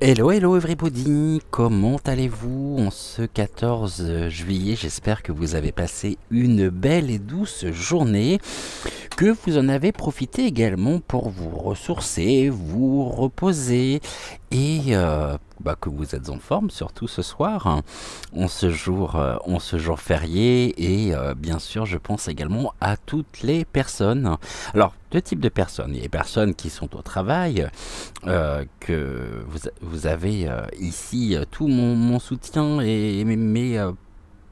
Hello, hello everybody, comment allez-vous en ce 14 juillet? J'espère que vous avez passé une belle et douce journée, que vous en avez profité également pour vous ressourcer, vous reposer et que vous êtes en forme, surtout ce soir, hein, en ce jour férié et bien sûr je pense également à toutes les personnes. Alors, deux types de personnes. Il y a les personnes qui sont au travail, que vous avez ici tout mon soutien et mes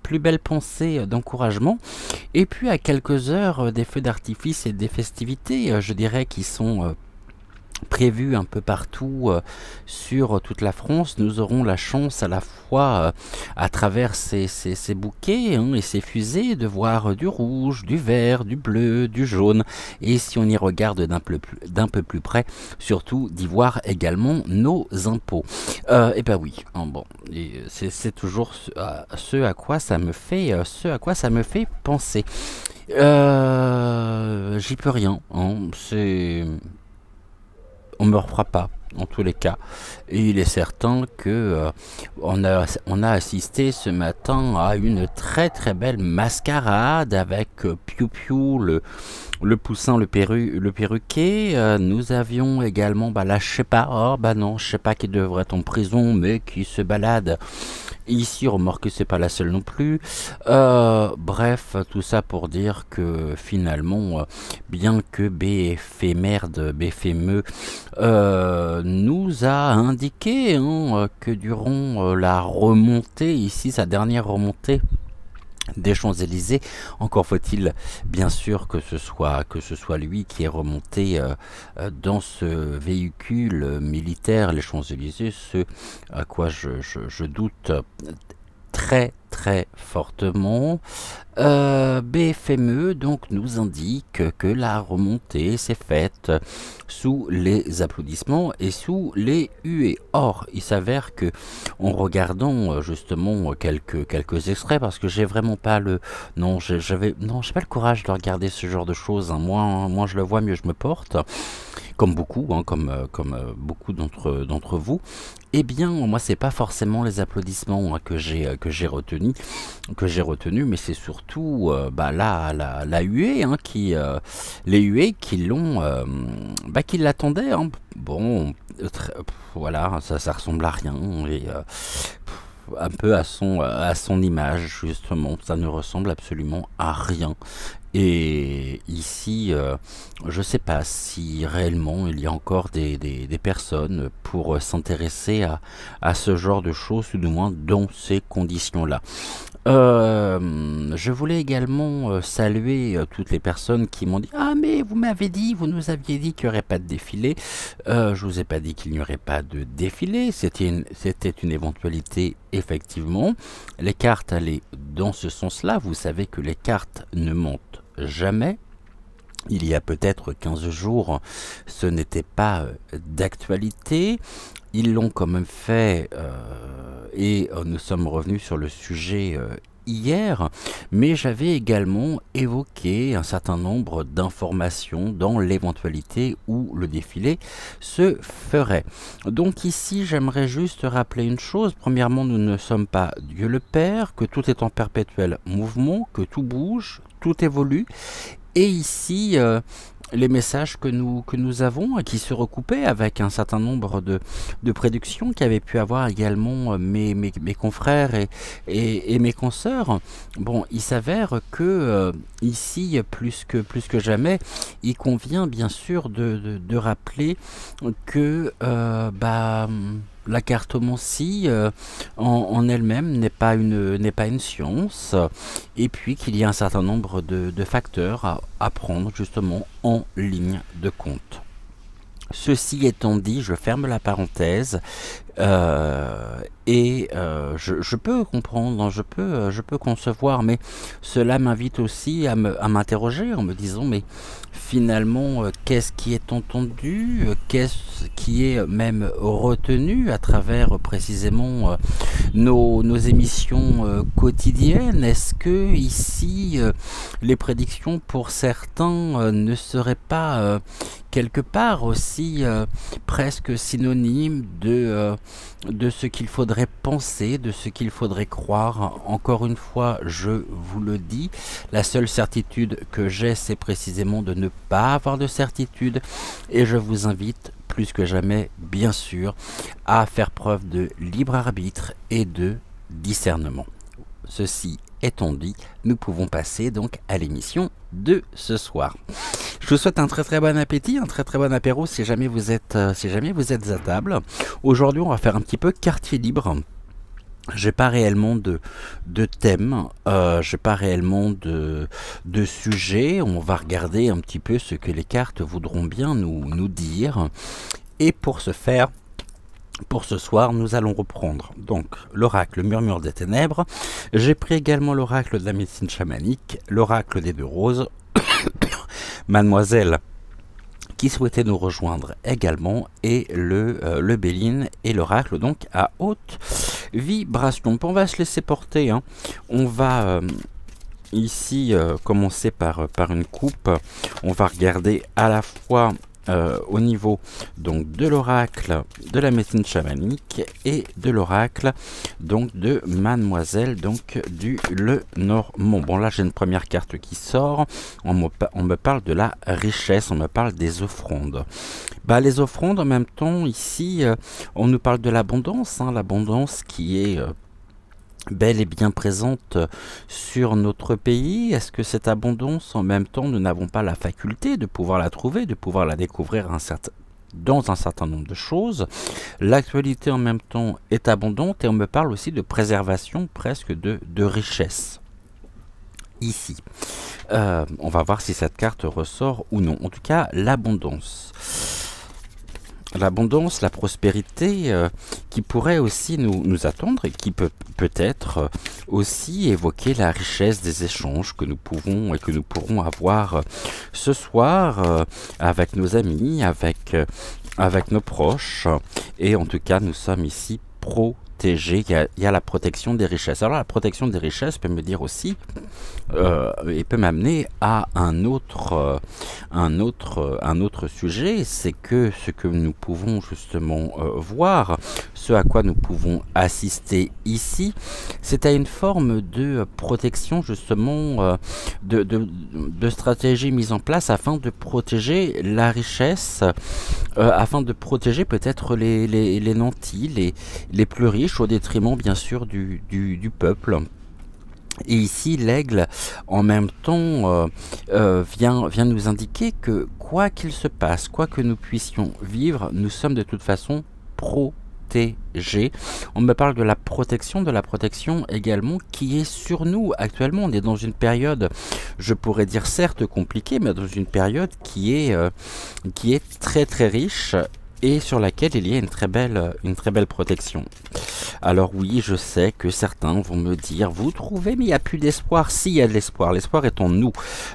plus belles pensées d'encouragement. Et puis à quelques heures des feux d'artifice et des festivités, je dirais, qui sont prévues un peu partout sur toute la France, nous aurons la chance à la fois à travers ces bouquets et ces fusées de voir du rouge, du vert, du bleu, du jaune, et si on y regarde d'un peu plus près, surtout d'y voir également nos impôts. Et ben oui, bon, c'est toujours ce à quoi ça me fait, penser. J'y peux rien, hein, on me refera pas en tous les cas. Et il est certain que on a assisté ce matin à une très très belle mascarade avec Piu Piu, le poussin, le perruquet. Nous avions également, là je sais pas, non, je sais pas, qui devrait être en prison, mais qui se balade ici, remarque, c'est pas la seule non plus. Bref, tout ça pour dire que finalement, bien que BFME nous a indiqué que durant la remontée, ici sa dernière remontée des Champs-Élysées, encore faut-il bien sûr que ce soit lui qui est remonté dans ce véhicule militaire, les Champs-Élysées, ce à quoi je doute très très fortement. BFME donc nous indique que la remontée s'est faite sous les applaudissements et sous les huées. Or, il s'avère que, en regardant justement quelques extraits, parce que j'ai vraiment pas le, non, j'ai pas le courage de regarder ce genre de choses. Moins je le vois, mieux je me porte. Comme beaucoup, comme beaucoup d'entre vous. Eh bien, moi, c'est pas forcément les applaudissements que j'ai retenu, mais c'est surtout la huée, les huées qui l'ont, qui l'attendaient. Bon, voilà, ça ressemble à rien et un peu à son image, justement. Ça ne ressemble absolument à rien. Et ici, je sais pas si réellement il y a encore des personnes pour s'intéresser à ce genre de choses, ou du moins dans ces conditions-là. Je voulais également saluer toutes les personnes qui m'ont dit: ah, mais vous nous aviez dit qu'il n'y aurait pas de défilé. Je vous ai pas dit qu'il n'y aurait pas de défilé, c'était une éventualité, effectivement. Les cartes allaient dans ce sens-là. Vous savez que les cartes ne mentent jamais. Il y a peut-être 15 jours, ce n'était pas d'actualité. Ils l'ont quand même fait et nous sommes revenus sur le sujet hier, mais j'avais également évoqué un certain nombre d'informations dans l'éventualité où le défilé se ferait. Donc ici, j'aimerais juste rappeler une chose. Premièrement, nous ne sommes pas Dieu le Père, que tout est en perpétuel mouvement, que tout bouge, tout évolue. Et ici, les messages que nous avons, qui se recoupaient avec un certain nombre de prédictions qu'avaient pu avoir également mes confrères et mes consoeurs. Bon, il s'avère que ici, plus que jamais, il convient bien sûr de rappeler que la cartomancie en elle-même n'est pas une science, et puis qu'il y a un certain nombre de facteurs à prendre justement en ligne de compte. Ceci étant dit, je ferme la parenthèse je peux comprendre, je peux concevoir, mais cela m'invite aussi à m'interroger en me disant: mais finalement, qu'est-ce qui est entendu, qu'est-ce qui est même retenu à travers précisément nos émissions quotidiennes? Est-ce que ici les prédictions pour certains ne seraient pas quelque part aussi presque synonyme de ce qu'il faudrait penser, de ce qu'il faudrait croire. Encore une fois, je vous le dis, la seule certitude que j'ai, c'est précisément de ne pas avoir de certitude, et je vous invite plus que jamais, bien sûr, à faire preuve de libre arbitre et de discernement. Ceci étant dit, nous pouvons passer donc à l'émission de ce soir. Je vous souhaite un très bon appétit, un très bon apéro si jamais vous êtes à table. Aujourd'hui, on va faire un petit peu quartier libre. J'ai pas réellement de thème, j'ai pas réellement de sujet. On va regarder un petit peu ce que les cartes voudront bien nous dire. Et pour ce faire, pour ce soir, nous allons reprendre donc l'oracle Murmure des Ténèbres. J'ai pris également l'oracle de la médecine chamanique, l'oracle des deux roses, Mademoiselle qui souhaitait nous rejoindre également, et le Béline et l'oracle donc à haute vibration. On va se laisser porter, hein. On va ici commencer par une coupe. On va regarder à la fois au niveau donc de l'oracle de la médecine chamanique et de l'oracle donc de Mademoiselle donc du Lenormand. Bon, là j'ai une première carte qui sort. On me parle de la richesse, on me parle des offrandes. Bah, les offrandes en même temps ici on nous parle de l'abondance, hein, l'abondance qui est bel et bien présente sur notre pays. Est-ce que cette abondance, en même temps, nous n'avons pas la faculté de pouvoir la trouver, de pouvoir la découvrir dans un certain nombre de choses? L'actualité, en même temps, est abondante, et on me parle aussi de préservation, presque de richesse. Ici, on va voir si cette carte ressort ou non. En tout cas, l'abondance. L'abondance, la prospérité qui pourrait aussi nous attendre, et qui peut-être aussi évoquer la richesse des échanges que nous pouvons et que nous pourrons avoir ce soir avec nos amis, avec nos proches. Et en tout cas, nous sommes ici protégés. Il y a la protection des richesses. Alors la protection des richesses peut me dire aussi et peut m'amener à un autre sujet, c'est que ce que nous pouvons justement voir, ce à quoi nous pouvons assister ici, c'est à une forme de protection justement, de stratégie mise en place afin de protéger la richesse, afin de protéger peut-être les nantis, les plus riches, au détriment bien sûr du peuple. Et ici, l'aigle, en même temps, vient nous indiquer que quoi qu'il se passe, quoi que nous puissions vivre, nous sommes de toute façon protégés. On me parle de la protection également qui est sur nous actuellement. On est dans une période, je pourrais dire certes compliquée, mais dans une période qui est très riche, et sur laquelle il y a une très belle protection. Alors oui, je sais que certains vont me dire, vous trouvez, mais il n'y a plus d'espoir. Si, il y a de l'espoir. L'espoir est en nous.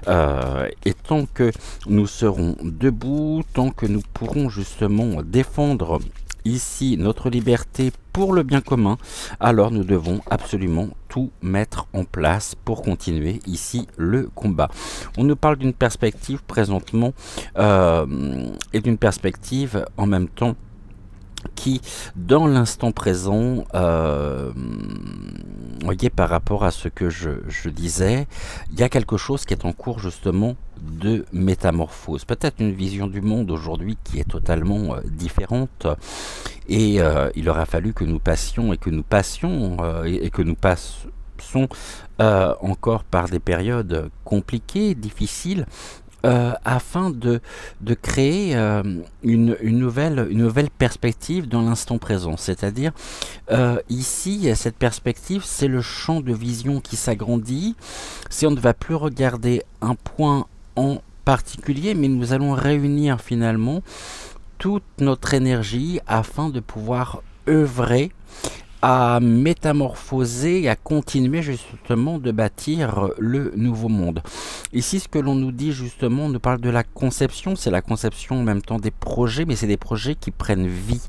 Et tant que nous serons debout, tant que nous pourrons justement défendre ici notre liberté pour le bien commun, alors nous devons absolument tout mettre en place pour continuer ici le combat. On nous parle d'une perspective présentement et d'une perspective en même temps qui, dans l'instant présent, voyez, par rapport à ce que je disais, il y a quelque chose qui est en cours justement de métamorphose. Peut-être une vision du monde aujourd'hui qui est totalement différente, et il aura fallu que nous passions et que nous passions et que nous passons encore par des périodes compliquées, difficiles, afin de créer une nouvelle perspective dans l'instant présent. C'est-à-dire, ici, cette perspective, c'est le champ de vision qui s'agrandit. Si on ne va plus regarder un point en particulier, mais nous allons réunir finalement toute notre énergie afin de pouvoir œuvrer à métamorphoser, à continuer justement de bâtir le nouveau monde. Ici, ce que l'on nous dit justement, on nous parle de la conception, c'est la conception en même temps des projets, mais c'est des projets qui prennent vie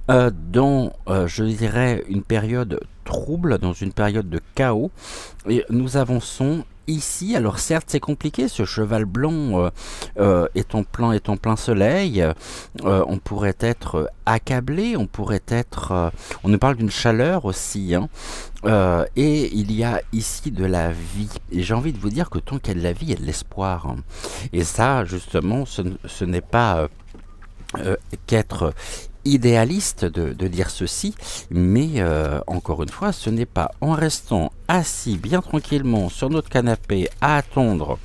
dans, je dirais, une période trouble, dans une période de chaos, et nous avançons ici, alors certes c'est compliqué, ce cheval blanc est en plein soleil, on pourrait être accablé, on pourrait être... on nous parle d'une chaleur aussi, hein, et il y a ici de la vie. Et j'ai envie de vous dire que tant qu'il y a de la vie, il y a de l'espoir, hein. Et ça, justement, ce n'est pas qu'être idéaliste de dire ceci, mais encore une fois, ce n'est pas en restant assis bien tranquillement sur notre canapé à attendre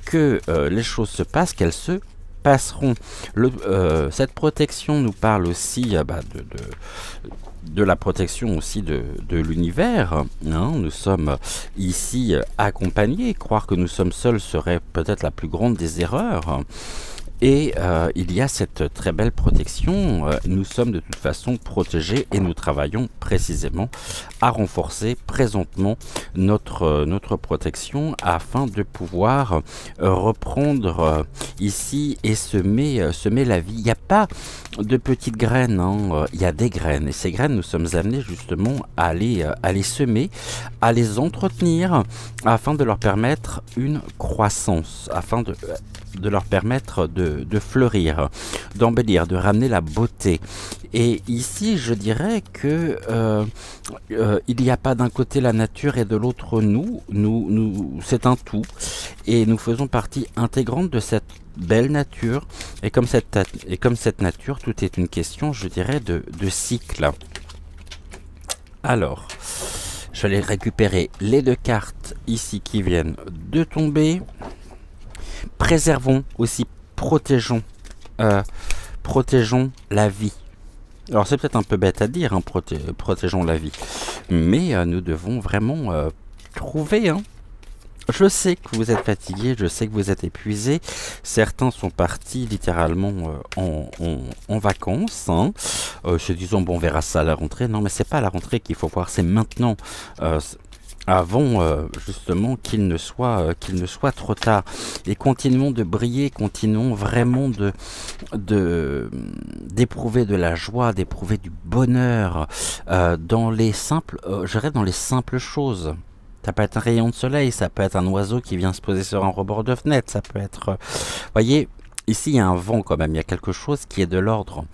que les choses se passent qu'elles se passeront. Cette protection nous parle aussi de la protection aussi de l'univers, hein. Nous sommes ici accompagnés. Croire que nous sommes seuls serait peut-être la plus grande des erreurs. Et il y a cette très belle protection. Nous sommes de toute façon protégés et nous travaillons précisément à renforcer présentement notre protection afin de pouvoir reprendre ici et semer la vie. Il n'y a pas de petites graines, hein, il y a des graines. Et ces graines, nous sommes amenés justement à les semer, à les entretenir afin de leur permettre une croissance, afin de leur permettre de fleurir, d'embellir, de ramener la beauté. Et ici, je dirais que il n'y a pas d'un côté la nature et de l'autre nous, c'est un tout. Et nous faisons partie intégrante de cette belle nature. Et comme cette nature, tout est une question, je dirais, de cycle. Alors, je vais aller récupérer les 2 cartes ici qui viennent de tomber. Préservons aussi, protégeons la vie. Alors c'est peut-être un peu bête à dire, hein, protégeons la vie, mais nous devons vraiment trouver, hein. Je sais que vous êtes fatigués, je sais que vous êtes épuisés. Certains sont partis littéralement en vacances, hein, se disant bon, on verra ça à la rentrée. Non, mais c'est pas à la rentrée qu'il faut voir, c'est maintenant. Avant justement qu'il ne soit trop tard, et continuons de briller, continuons vraiment d'éprouver de la joie, d'éprouver du bonheur dans les simples, dans les simples choses. Ça peut être un rayon de soleil, ça peut être un oiseau qui vient se poser sur un rebord de fenêtre, ça peut être, voyez. Ici, il y a un vent quand même, il y a quelque chose qui est de l'ordre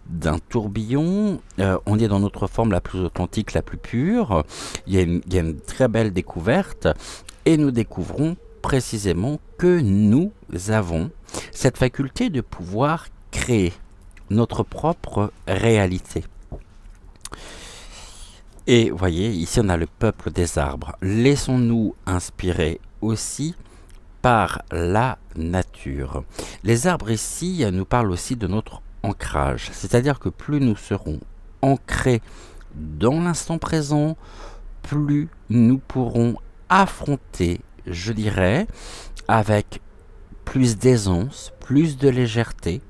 d'un tourbillon. On est dans notre forme la plus authentique, la plus pure. Il y a une très belle découverte et nous découvrons précisément que nous avons cette faculté de pouvoir créer notre propre réalité. Et voyez, ici on a le peuple des arbres. Laissons-nous inspirer aussi par la nature. Les arbres ici nous parlent aussi de notre ancrage, c'est-à-dire que plus nous serons ancrés dans l'instant présent, plus nous pourrons affronter, je dirais, avec plus d'aisance, plus de légèreté,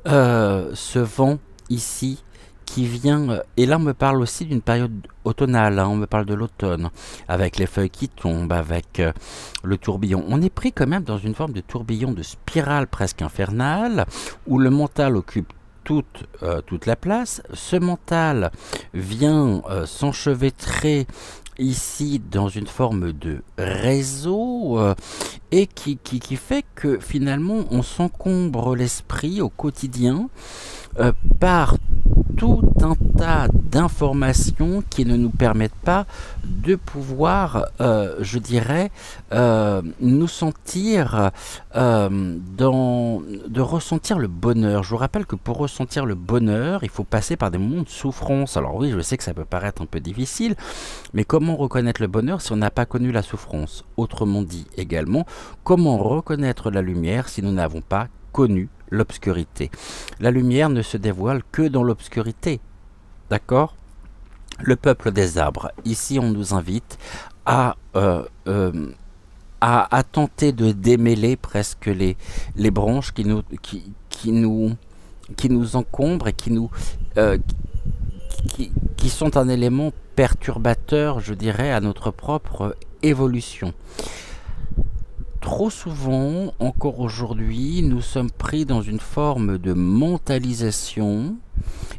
ce vent ici qui vient, et là on me parle aussi d'une période automnale, hein, on me parle de l'automne, avec les feuilles qui tombent, avec le tourbillon. On est pris quand même dans une forme de tourbillon, de spirale presque infernale, où le mental occupe toute la place. Ce mental vient s'enchevêtrer ici dans une forme de réseau et qui fait que finalement on s'encombre l'esprit au quotidien par tout un tas d'informations qui ne nous permettent pas de pouvoir, je dirais, nous sentir de ressentir le bonheur. Je vous rappelle que pour ressentir le bonheur, il faut passer par des moments de souffrance. Alors oui, je sais que ça peut paraître un peu difficile, mais comment reconnaître le bonheur si on n'a pas connu la souffrance? Autrement dit également, comment reconnaître la lumière si nous n'avons pas connu l'obscurité? La lumière ne se dévoile que dans l'obscurité. D'accord? Le peuple des arbres. Ici, on nous invite à tenter de démêler presque les branches qui nous encombrent et qui sont un élément perturbateur, je dirais, à notre propre évolution. Trop souvent, encore aujourd'hui, nous sommes pris dans une forme de mentalisation,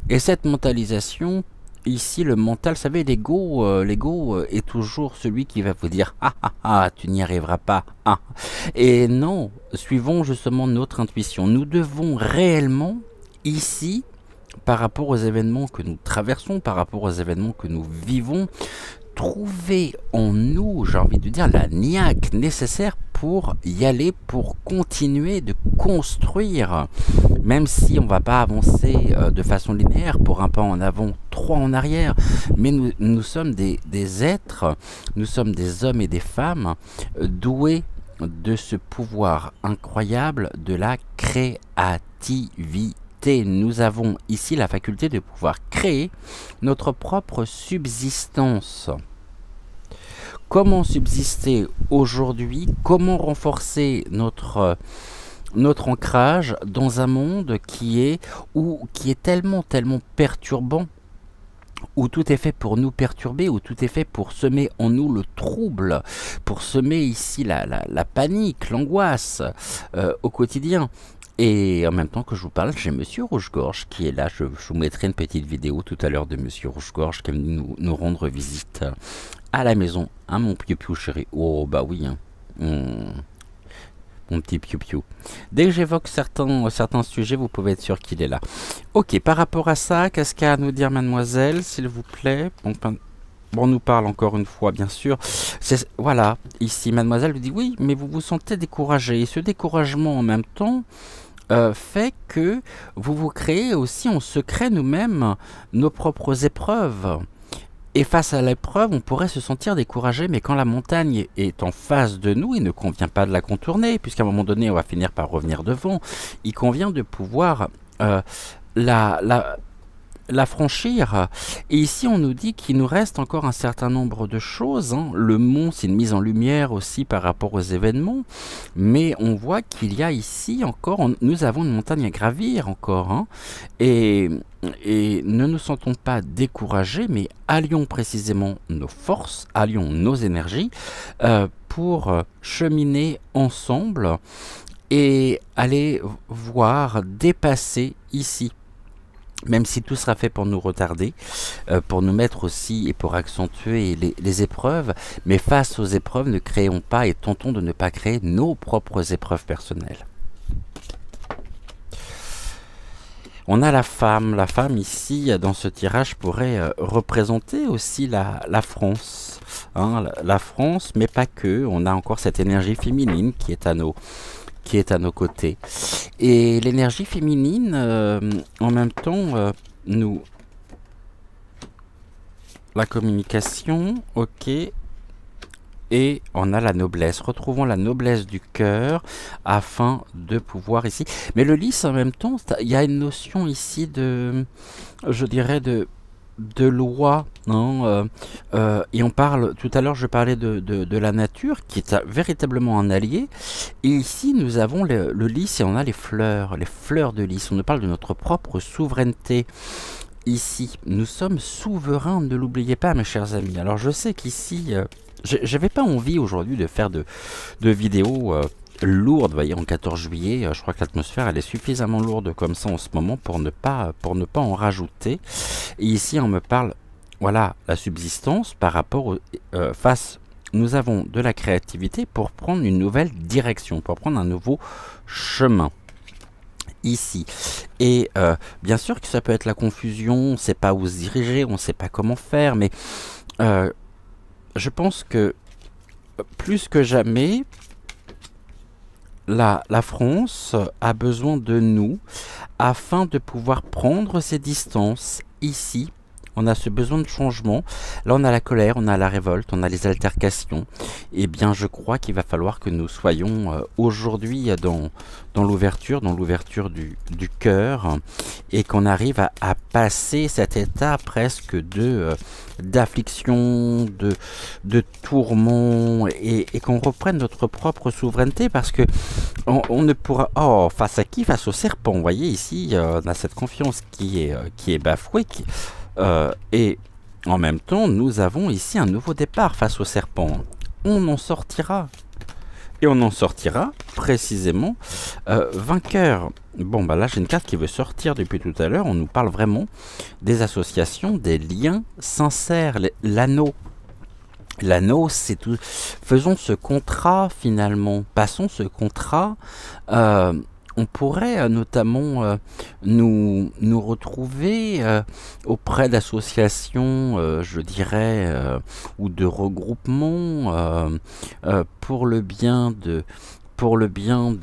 et cette mentalisation ici le mental, vous savez, l'ego est toujours celui qui va vous dire ah ah ah, tu n'y arriveras pas. Ah. Et non, suivons justement notre intuition. Nous devons réellement ici, par rapport aux événements que nous traversons, par rapport aux événements que nous vivons, trouver en nous, j'ai envie de dire, la niaque nécessaire pour y aller, pour continuer de construire, même si on ne va pas avancer de façon linéaire, pour un pas en avant, trois en arrière, mais nous sommes des êtres, nous sommes des hommes et des femmes doués de ce pouvoir incroyable de la créativité. Nous avons ici la faculté de pouvoir créer notre propre subsistance. Comment subsister aujourd'hui? Comment renforcer notre ancrage dans un monde qui est tellement perturbant, où tout est fait pour nous perturber, où tout est fait pour semer en nous le trouble, pour semer ici la panique, l'angoisse au quotidien. Et en même temps que je vous parle, j'ai Monsieur Rouge-Gorge qui est là. Je vous mettrai une petite vidéo tout à l'heure de Monsieur Rouge-Gorge qui est venu nous rendre visite à la maison. Hein, mon piou-piou chéri. Oh, bah oui. Hein. Mon petit piou-piou. Dès que j'évoque certains sujets, vous pouvez être sûr qu'il est là. Ok, par rapport à ça, qu'est-ce qu'a à nous dire mademoiselle, s'il vous plaît? Bon, on nous parle encore une fois, bien sûr. Voilà, ici, mademoiselle vous dit oui, mais vous vous sentez découragé. Et ce découragement en même temps fait que vous créez aussi en secret nous-mêmes nos propres épreuves. Et face à l'épreuve, on pourrait se sentir découragé, mais quand la montagne est en face de nous, il ne convient pas de la contourner, puisqu'à un moment donné, on va finir par revenir devant. Il convient de pouvoir la franchir. Et ici, on nous dit qu'il nous reste encore un certain nombre de choses. Hein. Le mont, c'est une mise en lumière aussi par rapport aux événements. Mais on voit qu'il y a ici encore, nous avons une montagne à gravir encore. Hein. Et ne nous sentons pas découragés, mais allions précisément nos forces, allions nos énergies pour cheminer ensemble et aller voir dépasser ici. Même si tout sera fait pour nous retarder, pour nous mettre aussi et pour accentuer les épreuves, mais face aux épreuves, ne créons pas et tentons de ne pas créer nos propres épreuves personnelles. On a la femme. La femme ici, dans ce tirage, pourrait représenter aussi la France. Hein, la France, mais pas que. On a encore cette énergie féminine qui est à nos côtés. Et l'énergie féminine, en même temps, la communication, ok, et on a la noblesse. Retrouvons la noblesse du cœur afin de pouvoir ici. Mais le lys, en même temps, il y a une notion ici de, je dirais, de loi, hein, et on parle, tout à l'heure je parlais de la nature qui est véritablement un allié, et ici nous avons le lys et on a les fleurs de lys. On nous parle de notre propre souveraineté. Ici, nous sommes souverains, ne l'oubliez pas mes chers amis. Alors je sais qu'ici, j'avais pas envie aujourd'hui de faire de vidéos lourde, voyez, en 14 juillet, je crois que l'atmosphère elle est suffisamment lourde comme ça en ce moment pour ne pas en rajouter. Et ici on me parle, voilà, la subsistance par rapport nous avons de la créativité pour prendre une nouvelle direction, pour prendre un nouveau chemin ici. Et bien sûr que ça peut être la confusion, on ne sait pas où se diriger, on ne sait pas comment faire, mais je pense que plus que jamais, la France a besoin de nous afin de pouvoir prendre ses distances ici. On a ce besoin de changement. Là, on a la colère, on a la révolte, on a les altercations. Eh bien, je crois qu'il va falloir que nous soyons aujourd'hui dans l'ouverture du cœur et qu'on arrive à passer cet état presque d'affliction, de tourment et qu'on reprenne notre propre souveraineté parce que on ne pourra... Oh, face à qui? Face au serpent. Vous voyez ici, on a cette confiance qui est bafouée, et en même temps, nous avons ici un nouveau départ face au serpent. On en sortira. Et on en sortira précisément vainqueur. Bon, bah là, j'ai une carte qui veut sortir depuis tout à l'heure. On nous parle vraiment des associations, des liens sincères, l'anneau. L'anneau, c'est tout. Faisons ce contrat finalement. Passons ce contrat. On pourrait notamment nous retrouver auprès d'associations, je dirais, ou de regroupements pour le bien de pour le bien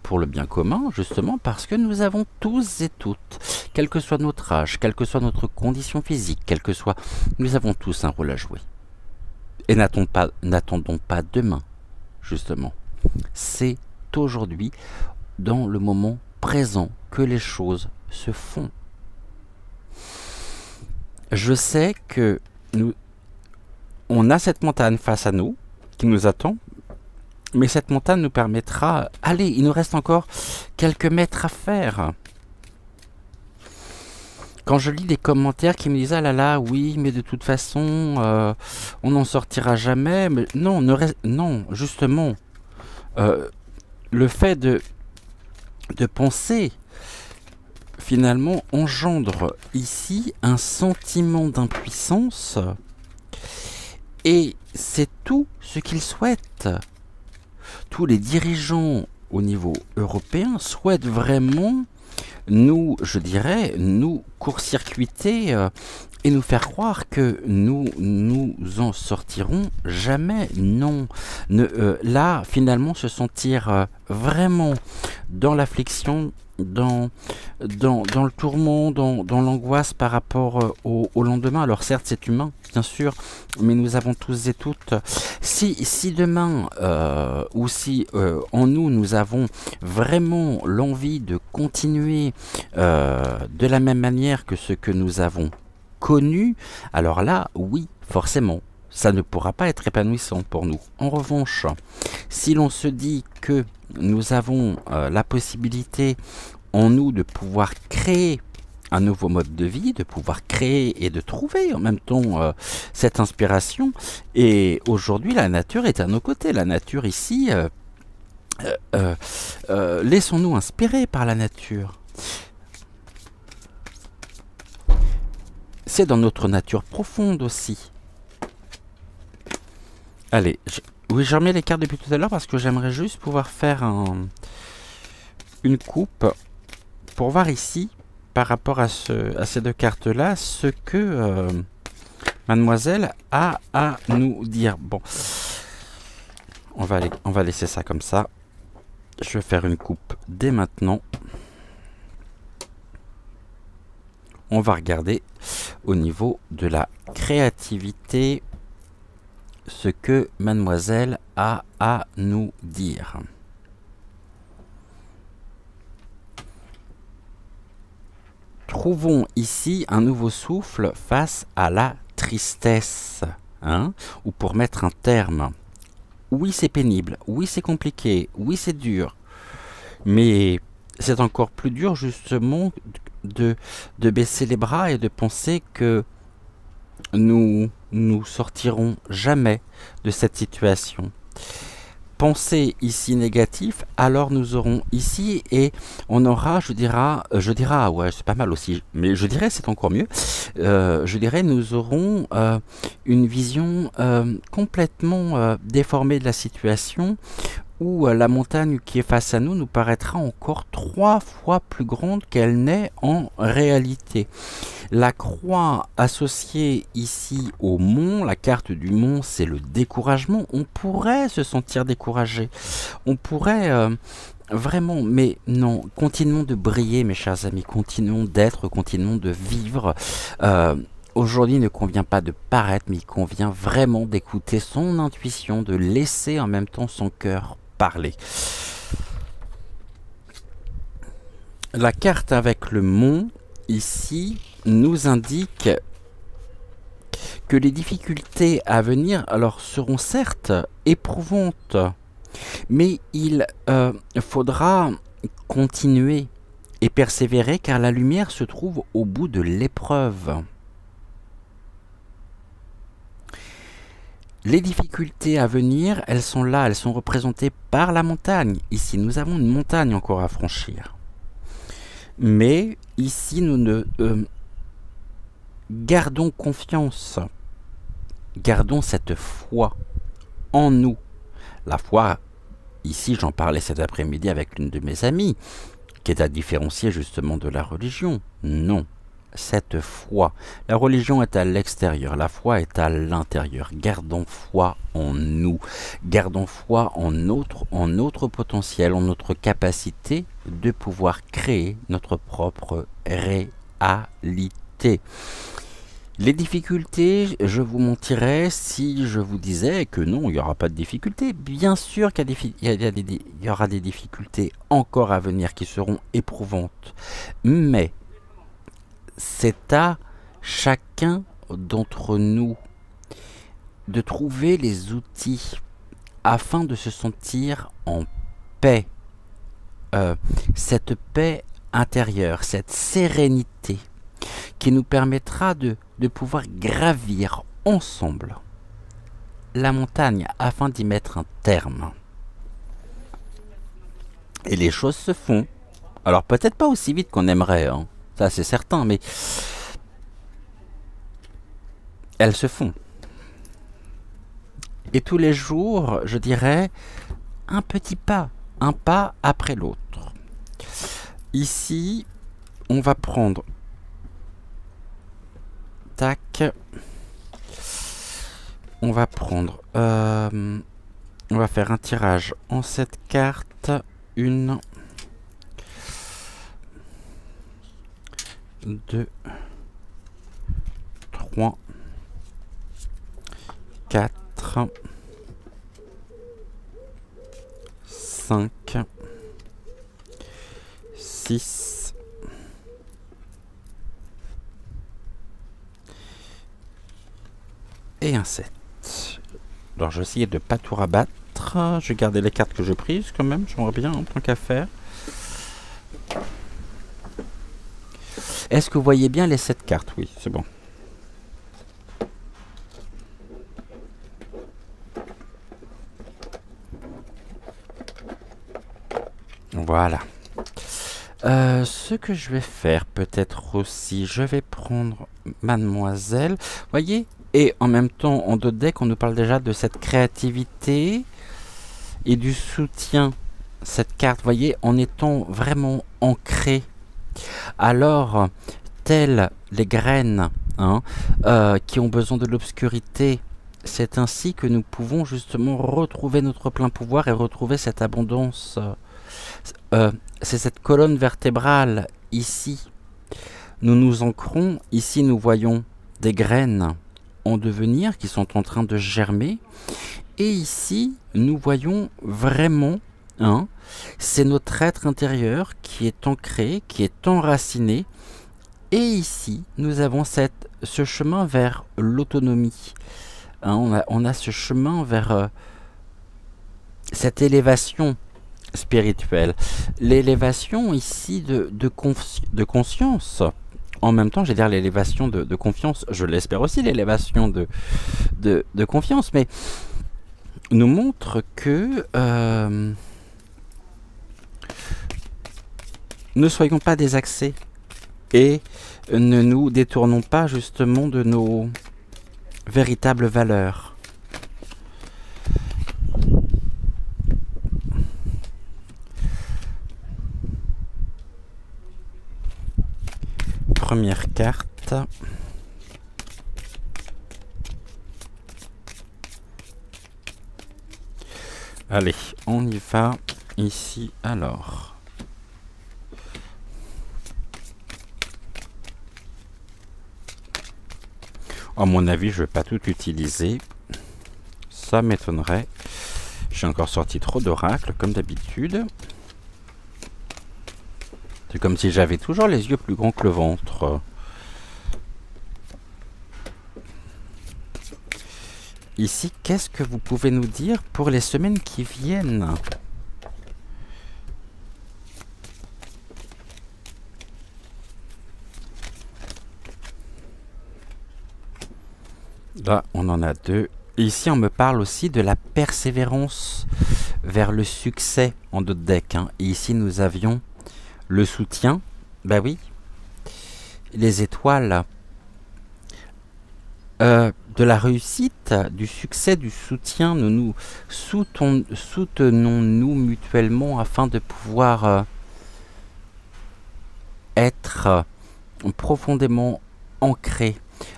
pour le bien commun, justement, parce que nous avons tous et toutes, quel que soit notre âge, quelle que soit notre condition physique, nous avons tous un rôle à jouer. Et n'attendons pas demain, justement. C'est aujourd'hui, dans le moment présent, que les choses se font. Je sais que on a cette montagne face à nous, qui nous attend, mais cette montagne nous permettra... Allez, il nous reste encore quelques mètres à faire. Quand je lis des commentaires qui me disent « Ah là là, oui, mais de toute façon, on n'en sortira jamais. » Mais non, non, justement, le fait de penser, finalement, engendre ici un sentiment d'impuissance. Et c'est tout ce qu'ils souhaitent. Tous les dirigeants au niveau européen souhaitent vraiment je dirais, nous court-circuiter et nous faire croire que nous en sortirons jamais. Non. Là, finalement, se sentir vraiment dans l'affliction, dans le tourment, dans l'angoisse par rapport au lendemain. Alors certes, c'est humain, bien sûr, mais nous avons tous et toutes... Si demain, ou si en nous avons vraiment l'envie de continuer de la même manière que ce que nous avons connu, alors là, oui, forcément, ça ne pourra pas être épanouissant pour nous. En revanche, si l'on se dit que nous avons la possibilité en nous de pouvoir créer un nouveau mode de vie, de pouvoir créer et de trouver en même temps cette inspiration, et aujourd'hui la nature est à nos côtés. La nature ici, laissons-nous inspirer par la nature. C'est dans notre nature profonde aussi. Allez, oui, je remets les cartes depuis tout à l'heure parce que j'aimerais juste pouvoir faire une coupe pour voir ici, par rapport à ces deux cartes-là, ce que mademoiselle a à nous dire. Bon, on va laisser ça comme ça. Je vais faire une coupe dès maintenant. On va regarder au niveau de la créativité ce que mademoiselle a à nous dire. Trouvons ici un nouveau souffle face à la tristesse, ou pour mettre un terme. Oui, c'est pénible, oui, c'est compliqué, oui, c'est dur, mais c'est encore plus dur justement de baisser les bras et de penser que nous sortirons jamais de cette situation. Penser ici négatif, alors nous aurons ici et on aura, je dirais, ah ouais, c'est pas mal aussi, mais je dirais c'est encore mieux, je dirais nous aurons une vision complètement déformée de la situation, où la montagne qui est face à nous nous paraîtra encore 3 fois plus grande qu'elle n'est en réalité. La croix associée ici au mont, la carte du mont, c'est le découragement. On pourrait se sentir découragé. On pourrait vraiment, mais non, continuons de briller, mes chers amis. Continuons d'être, continuons de vivre. Aujourd'hui, il ne convient pas de paraître, mais il convient vraiment d'écouter son intuition, de laisser en même temps son cœur parler. La carte avec le mont, ici, nous indique que les difficultés à venir alors seront certes éprouvantes, mais il faudra continuer et persévérer car la lumière se trouve au bout de l'épreuve. Les difficultés à venir, elles sont là, elles sont représentées par la montagne. Ici, nous avons une montagne encore à franchir. Mais ici, nous ne gardons confiance, gardons cette foi en nous. La foi, ici, j'en parlais cet après-midi avec l'une de mes amies, qui est à différencier justement de la religion. Non, cette foi. La religion est à l'extérieur, la foi est à l'intérieur. Gardons foi en nous, gardons foi en notre potentiel, en notre capacité de pouvoir créer notre propre réalité. Les difficultés, je vous mentirais si je vous disais que non, il n'y aura pas de difficultés. Bien sûr qu'il y aura des difficultés encore à venir qui seront éprouvantes. Mais c'est à chacun d'entre nous de trouver les outils afin de se sentir en paix. Cette paix intérieure, cette sérénité qui nous permettra de pouvoir gravir ensemble la montagne afin d'y mettre un terme. Et les choses se font. Alors peut-être pas aussi vite qu'on aimerait, hein. Ça c'est certain, mais elles se font. Et tous les jours, je dirais, un petit pas, un pas après l'autre. Ici, on va prendre... Tac. On va prendre... on va faire un tirage en cette carte. 1, 2, 3, 4, 5, 6, et un 7. Alors je vais essayer de ne pas tout rabattre. Je vais garder les cartes que j'ai prises quand même, j'aimerais bien en tant qu'à faire. Est-ce que vous voyez bien les 7 cartes? Oui, c'est bon. Voilà. Ce que je vais faire peut-être aussi, je vais prendre Mademoiselle. Voyez? Et en même temps, en dos de deck, on nous parle déjà de cette créativité et du soutien. Cette carte, voyez, en étant vraiment ancré. Alors, telles les graines qui ont besoin de l'obscurité, c'est ainsi que nous pouvons justement retrouver notre plein pouvoir et retrouver cette abondance. C'est cette colonne vertébrale ici. Nous nous ancrons, ici nous voyons des graines en devenir qui sont en train de germer. Et ici, nous voyons vraiment, c'est notre être intérieur qui est ancré, qui est enraciné. Et ici, nous avons ce chemin vers l'autonomie. On a ce chemin vers cette élévation spirituelle. L'élévation ici de conscience. En même temps, j'allais dire l'élévation de confiance. Je l'espère aussi, l'élévation de confiance. Mais nous montre que ne soyons pas désaxés et ne nous détournons pas justement de nos véritables valeurs. Première carte. Allez, on y va ici alors. À mon avis, je ne vais pas tout utiliser. Ça m'étonnerait. J'ai encore sorti trop d'oracles, comme d'habitude. C'est comme si j'avais toujours les yeux plus grands que le ventre. Ici, qu'est-ce que vous pouvez nous dire pour les semaines qui viennent? Là, on en a 2, Et ici, on me parle aussi de la persévérance vers le succès en d'autres decks. Hein. Et ici, nous avions le soutien. Bah oui, les étoiles. De la réussite, du succès, du soutien, nous soutenons-nous mutuellement afin de pouvoir être profondément ancrés,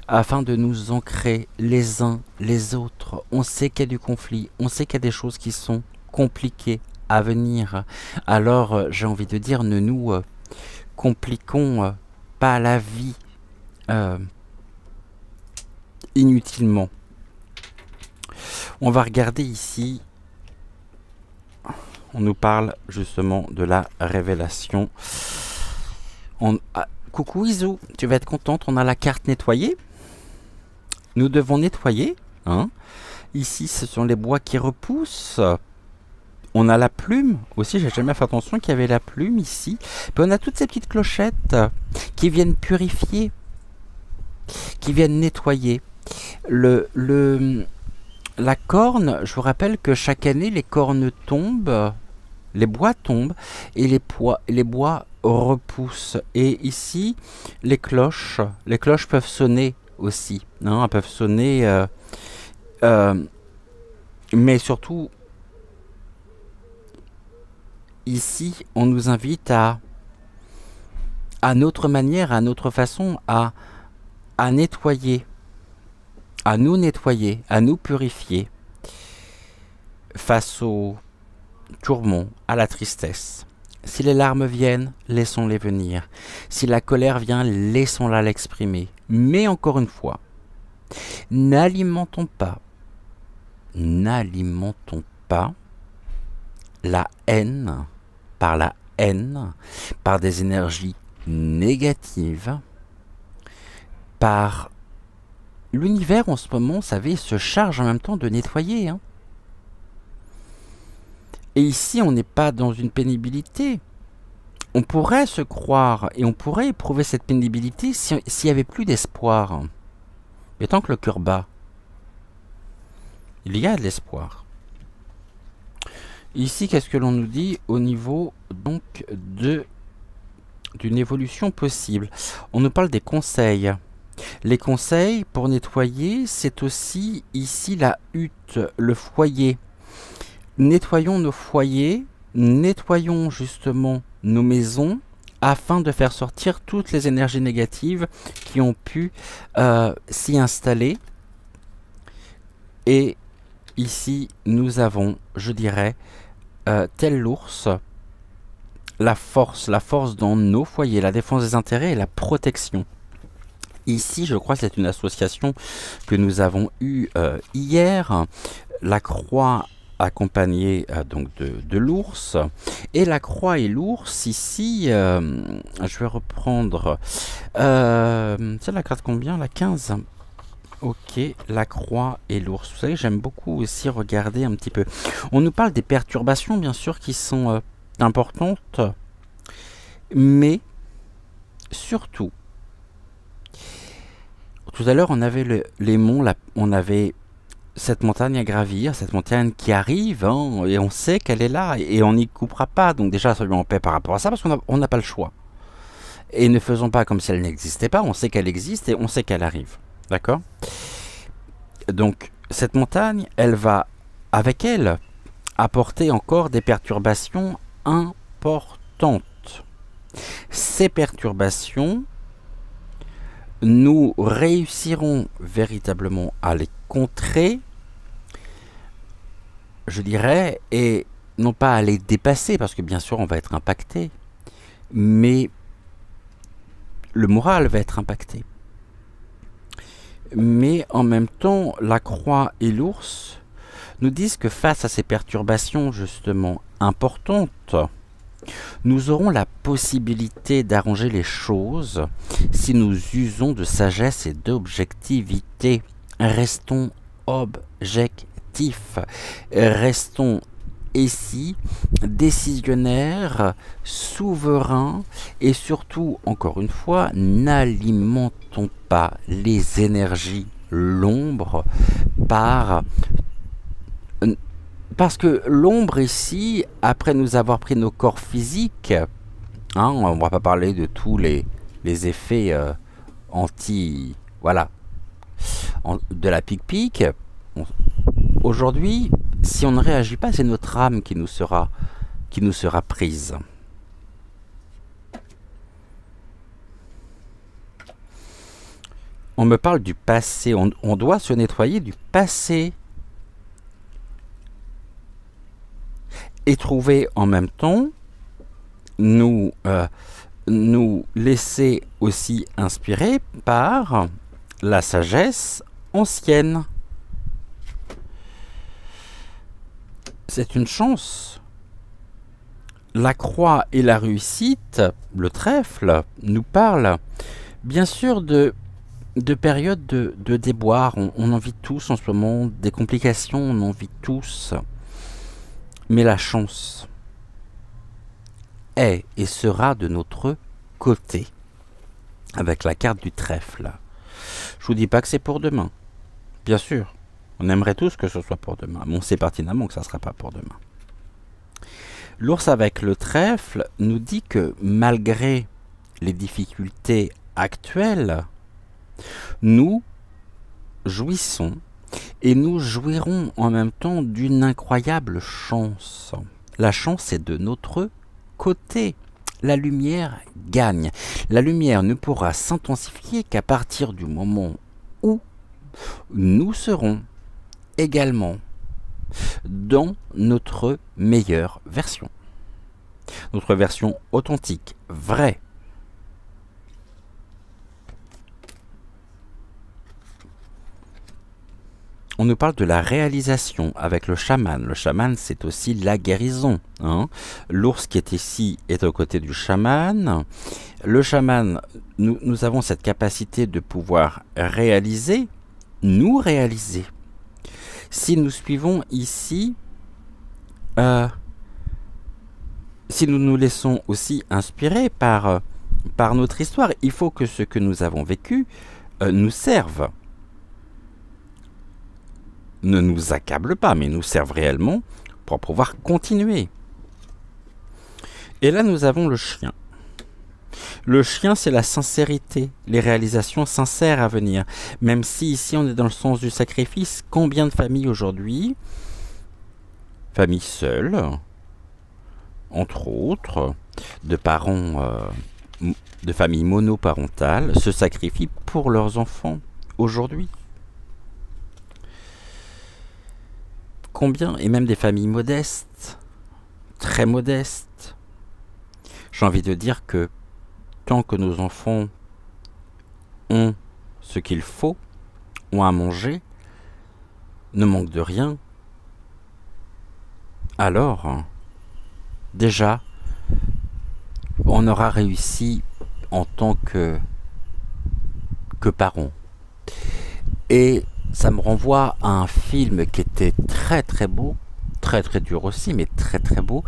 afin de nous ancrer les uns les autres. On sait qu'il y a du conflit, on sait qu'il y a des choses qui sont compliquées à venir. Alors, j'ai envie de dire, ne nous compliquons pas la vie inutilement. On va regarder ici. On nous parle justement de la révélation. Coucou Izu, tu vas être contente, on a la carte nettoyée. Nous devons nettoyer. Hein. Ici, ce sont les bois qui repoussent. On a la plume aussi, j'ai jamais fait attention qu'il y avait la plume ici. Puis on a toutes ces petites clochettes qui viennent purifier, qui viennent nettoyer. La corne, je vous rappelle que chaque année, les cornes tombent, les bois tombent et les bois repoussent. Et ici, les cloches peuvent sonner aussi. Hein, elles peuvent sonner, mais surtout, ici, on nous invite à notre manière, à notre façon, à nettoyer. À nous nettoyer, à nous purifier face au tourment, à la tristesse. Si les larmes viennent, laissons-les venir. Si la colère vient, laissons-la l'exprimer. Mais encore une fois, n'alimentons pas la haine, par des énergies négatives, par l'univers en ce moment, vous savez, se charge en même temps de nettoyer. Hein. Et ici, on n'est pas dans une pénibilité. On pourrait se croire et on pourrait éprouver cette pénibilité s'il n'y avait plus d'espoir. Mais tant que le cœur bat, il y a de l'espoir. Ici, qu'est-ce que l'on nous dit au niveau donc d'une évolution possible? On nous parle des conseils. Les conseils pour nettoyer, c'est aussi ici la hutte, le foyer. Nettoyons nos foyers, nettoyons justement nos maisons afin de faire sortir toutes les énergies négatives qui ont pu s'y installer. Et ici, nous avons, je dirais, tel l'ours, la force dans nos foyers, la défense des intérêts et la protection. Ici, je crois que c'est une association que nous avons eue hier, la croix accompagnée donc de l'ours. Et la croix et l'ours, ici, je vais reprendre, c'est la carte combien? La 15. Ok, la croix et l'ours. Vous savez, j'aime beaucoup aussi regarder un petit peu. On nous parle des perturbations, bien sûr, qui sont importantes, mais surtout, tout à l'heure, on avait les monts, on avait cette montagne à gravir, cette montagne qui arrive, hein, et on sait qu'elle est là, et on n'y coupera pas. Donc déjà, soyons en paix par rapport à ça, parce qu'on n'a pas le choix. Et ne faisons pas comme si elle n'existait pas, on sait qu'elle existe et on sait qu'elle arrive. D'accord? Donc, cette montagne, elle va, avec elle, apporter encore des perturbations importantes. Ces perturbations, nous réussirons véritablement à les contrer, je dirais, et non pas à les dépasser, parce que bien sûr on va être impacté, mais le moral va être impacté. Mais en même temps, la croix et l'ours nous disent que face à ces perturbations justement importantes, nous aurons la possibilité d'arranger les choses si nous usons de sagesse et d'objectivité. Restons objectifs, restons ici décisionnaires, souverains et surtout, encore une fois, n'alimentons pas les énergies l'ombre par... Parce que l'ombre ici, après nous avoir pris nos corps physiques, hein, on va pas parler de tous les effets anti... Voilà, de la pique-pique. Aujourd'hui, si on ne réagit pas, c'est notre âme qui nous sera prise. On me parle du passé, on doit se nettoyer du passé. Et trouver en même temps, nous laisser aussi inspirer par la sagesse ancienne. C'est une chance. La croix et la réussite, le trèfle, nous parlent bien sûr de périodes de déboire. On en vit tous en ce moment, des complications, on en vit tous. Mais la chance est et sera de notre côté, avec la carte du trèfle. Je vous dis pas que c'est pour demain. Bien sûr, on aimerait tous que ce soit pour demain, mais on sait pertinemment que ça ne sera pas pour demain. L'ours avec le trèfle nous dit que malgré les difficultés actuelles, nous jouissons et nous jouirons en même temps d'une incroyable chance. La chance est de notre côté. La lumière gagne. La lumière ne pourra s'intensifier qu'à partir du moment où nous serons également dans notre meilleure version. Notre version authentique, vraie. On nous parle de la réalisation avec le chaman. Le chaman, c'est aussi la guérison. Hein. L'ours qui est ici est aux côtés du chaman. Le chaman, nous avons cette capacité de pouvoir réaliser, nous réaliser. Si nous suivons ici, si nous nous laissons aussi inspirer par notre histoire, il faut que ce que nous avons vécu nous serve. Ne nous accable pas, mais nous serve réellement pour pouvoir continuer. Et là, nous avons le chien. Le chien, c'est la sincérité, les réalisations sincères à venir. Même si ici, on est dans le sens du sacrifice, combien de familles aujourd'hui, familles seules, entre autres, de parents, de familles monoparentales, se sacrifient pour leurs enfants aujourd'hui. Combien, et même des familles modestes, très modestes. J'ai envie de dire que tant que nos enfants ont ce qu'il faut, ont à manger, ne manquent de rien, alors déjà on aura réussi en tant que parents. Et ça me renvoie à un film qui était très très beau, très très dur aussi, mais très très beau,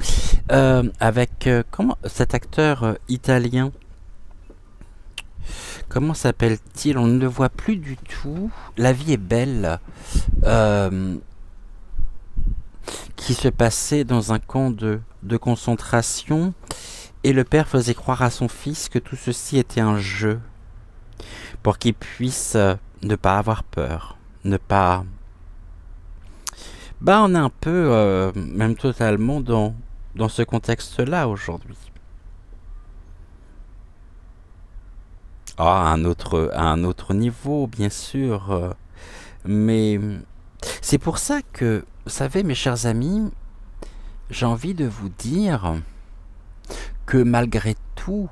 avec comment cet acteur italien, comment s'appelle-t-il? On ne le voit plus du tout. La vie est belle, qui se passait dans un camp de concentration, et le père faisait croire à son fils que tout ceci était un jeu, pour qu'il puisse ne pas avoir peur. Ne pas... on est un peu, même totalement dans ce contexte-là aujourd'hui. À un autre niveau, bien sûr. Mais c'est pour ça que, vous savez, mes chers amis, j'ai envie de vous dire que malgré tout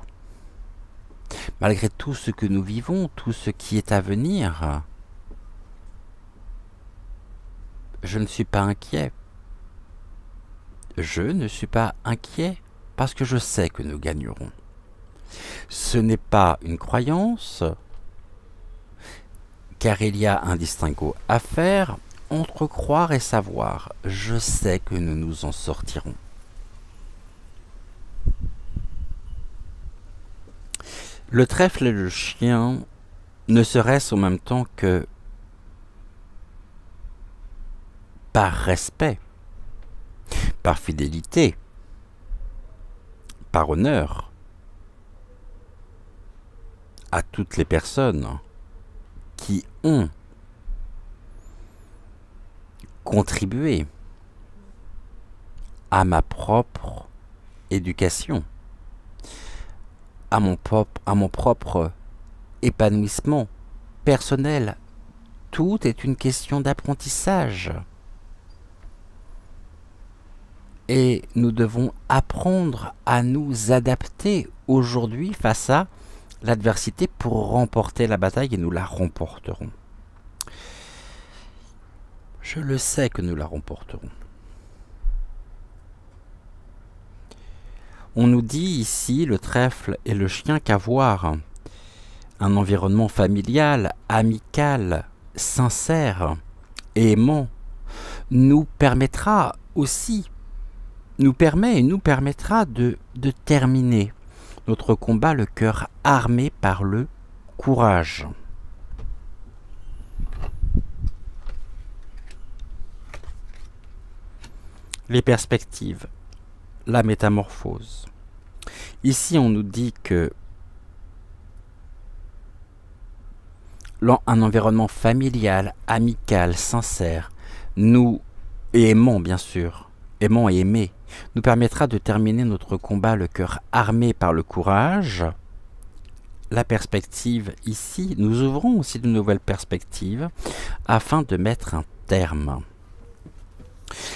ce que nous vivons, tout ce qui est à venir, je ne suis pas inquiet. Je ne suis pas inquiet parce que je sais que nous gagnerons. Ce n'est pas une croyance, car il y a un distinguo à faire entre croire et savoir. Je sais que nous nous en sortirons. Le trèfle et le chien, ne serait-ce en même temps que par respect, par fidélité, par honneur à toutes les personnes qui ont contribué à ma propre éducation, à mon propre épanouissement personnel. Tout est une question d'apprentissage. Et nous devons apprendre à nous adapter aujourd'hui face à l'adversité pour remporter la bataille, et nous la remporterons. Je le sais que nous la remporterons. On nous dit ici, le trèfle et le chien, qu'avoir un environnement familial, amical, sincère et aimant nous permettra aussi, nous permettra de terminer notre combat, le cœur armé par le courage. Les perspectives, la métamorphose. Ici, on nous dit que un environnement familial, amical, sincère, nous aimons bien sûr, aimons et aimer, nous permettra de terminer notre combat, le cœur armé par le courage. La perspective ici, nous ouvrons aussi de nouvelles perspectives afin de mettre un terme.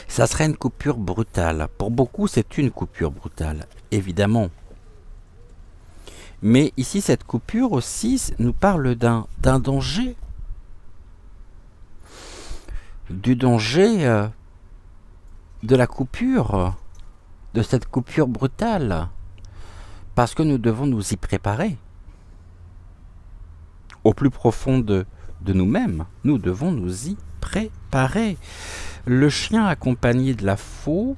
Ça serait une coupure brutale. Pour beaucoup, c'est une coupure brutale, évidemment. Mais ici, cette coupure aussi nous parle d'un danger. Du danger de la coupure, de cette coupure brutale. Parce que nous devons nous y préparer. Au plus profond de nous-mêmes, nous devons nous y préparer. Le chien accompagné de la faux,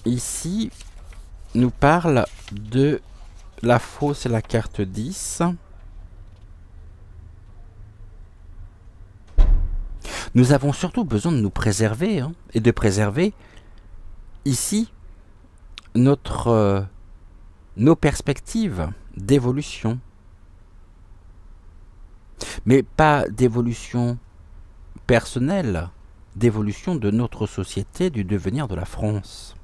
ici, nous parle de la faux, c'est la carte 10. Nous avons surtout besoin de nous préserver, et de préserver ici nos perspectives d'évolution. Mais pas d'évolution personnelle, d'évolution de notre société, du devenir de la France.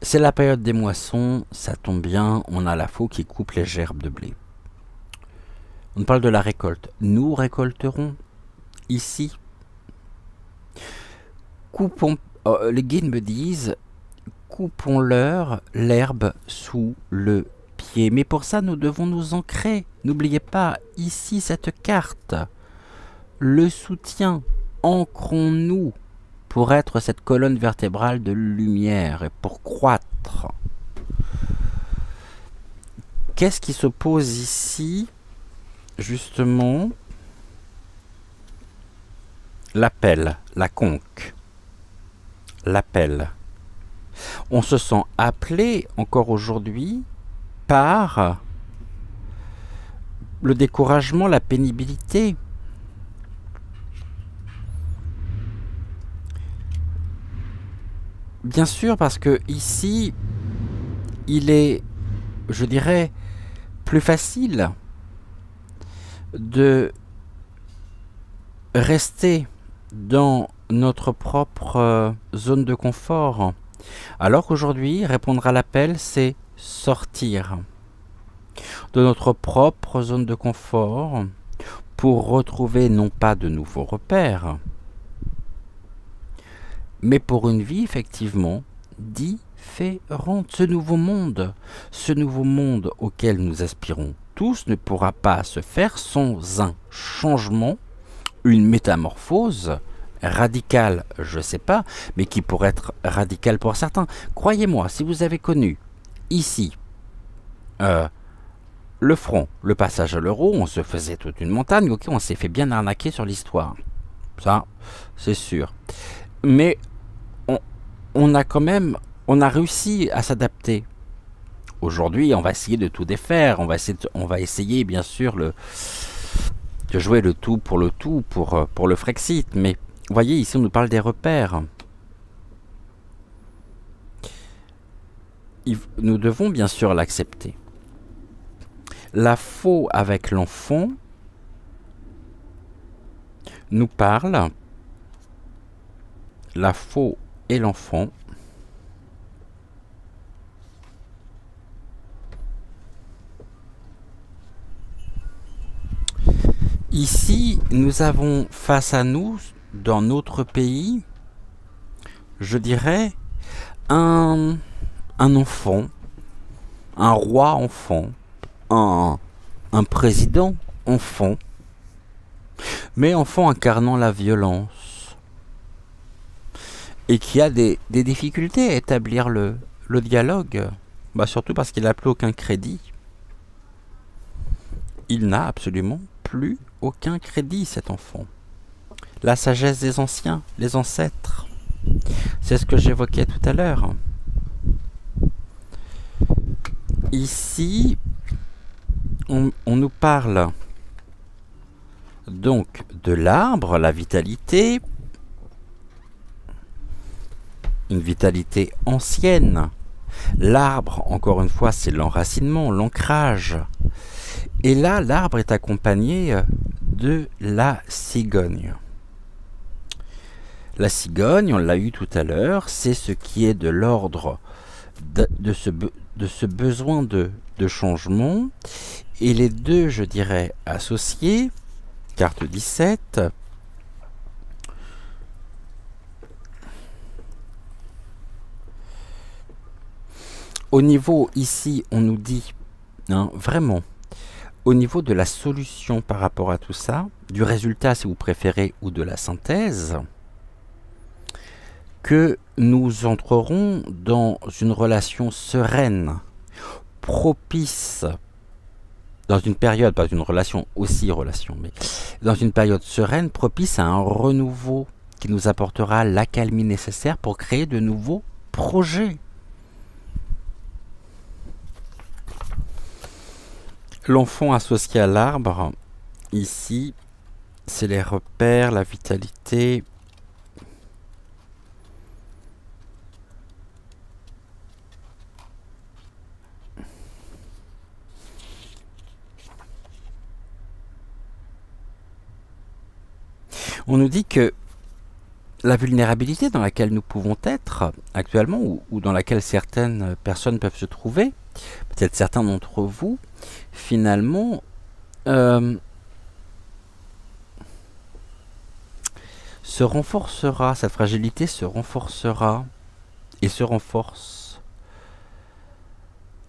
C'est la période des moissons, ça tombe bien, on a la faux qui coupe les gerbes de blé. On parle de la récolte. Nous récolterons ici. Coupons, les guides me disent, coupons-leur l'herbe sous le pied. Mais pour ça, nous devons nous ancrer. N'oubliez pas, ici, cette carte, le soutien, ancrons-nous pour être cette colonne vertébrale de lumière et pour croître. Qu'est-ce qui s'oppose ici? Justement, l'appel, la conque, l'appel. On se sent appelé encore aujourd'hui par le découragement, la pénibilité. Bien sûr, parce que ici, il est, je dirais, plus facile de rester dans notre propre zone de confort. Alors qu'aujourd'hui, répondre à l'appel, c'est sortir de notre propre zone de confort pour retrouver non pas de nouveaux repères, mais pour une vie effectivement différente. Ce nouveau monde auquel nous aspirons tous ne pourra pas se faire sans un changement, une métamorphose radicale, je ne sais pas, mais qui pourrait être radicale pour certains. Croyez-moi, si vous avez connu ici le front, le passage à l'euro, on se faisait toute une montagne, ok, on s'est fait bien arnaquer sur l'histoire. Ça, c'est sûr. Mais on a quand même, on a réussi à s'adapter. Aujourd'hui, on va essayer de tout défaire. On va essayer bien sûr de jouer le tout, pour le Frexit. Mais vous voyez, ici, on nous parle des repères. Nous devons bien sûr l'accepter. La faux avec l'enfant nous parle, la faux et l'enfant, ici, nous avons face à nous, dans notre pays, je dirais, un enfant, un roi enfant, un président enfant, mais enfant incarnant la violence, et qui a des difficultés à établir le dialogue, surtout parce qu'il n'a plus aucun crédit. Il n'a absolument plus aucun crédit, cet enfant. La sagesse des anciens, les ancêtres, c'est ce que j'évoquais tout à l'heure. Ici, on nous parle donc de l'arbre, la vitalité, une vitalité ancienne. L'arbre, encore une fois, c'est l'enracinement, l'ancrage. Et là, l'arbre est accompagné de la cigogne. La cigogne, on l'a eu tout à l'heure, c'est ce qui est de l'ordre de ce besoin de changement. Et les deux, je dirais, associés, carte 17, au niveau, ici, on nous dit, vraiment, au niveau de la solution par rapport à tout ça, du résultat si vous préférez, ou de la synthèse, que nous entrerons dans une relation sereine, propice, dans une période, pas une relation, aussi relation, mais dans une période sereine, propice à un renouveau qui nous apportera l'accalmie nécessaire pour créer de nouveaux projets. L'enfant associé à l'arbre, ici, c'est les repères, la vitalité. On nous dit que la vulnérabilité dans laquelle nous pouvons être actuellement, ou dans laquelle certaines personnes peuvent se trouver, peut-être certains d'entre vous, finalement, se renforcera, cette fragilité se renforcera et se renforce.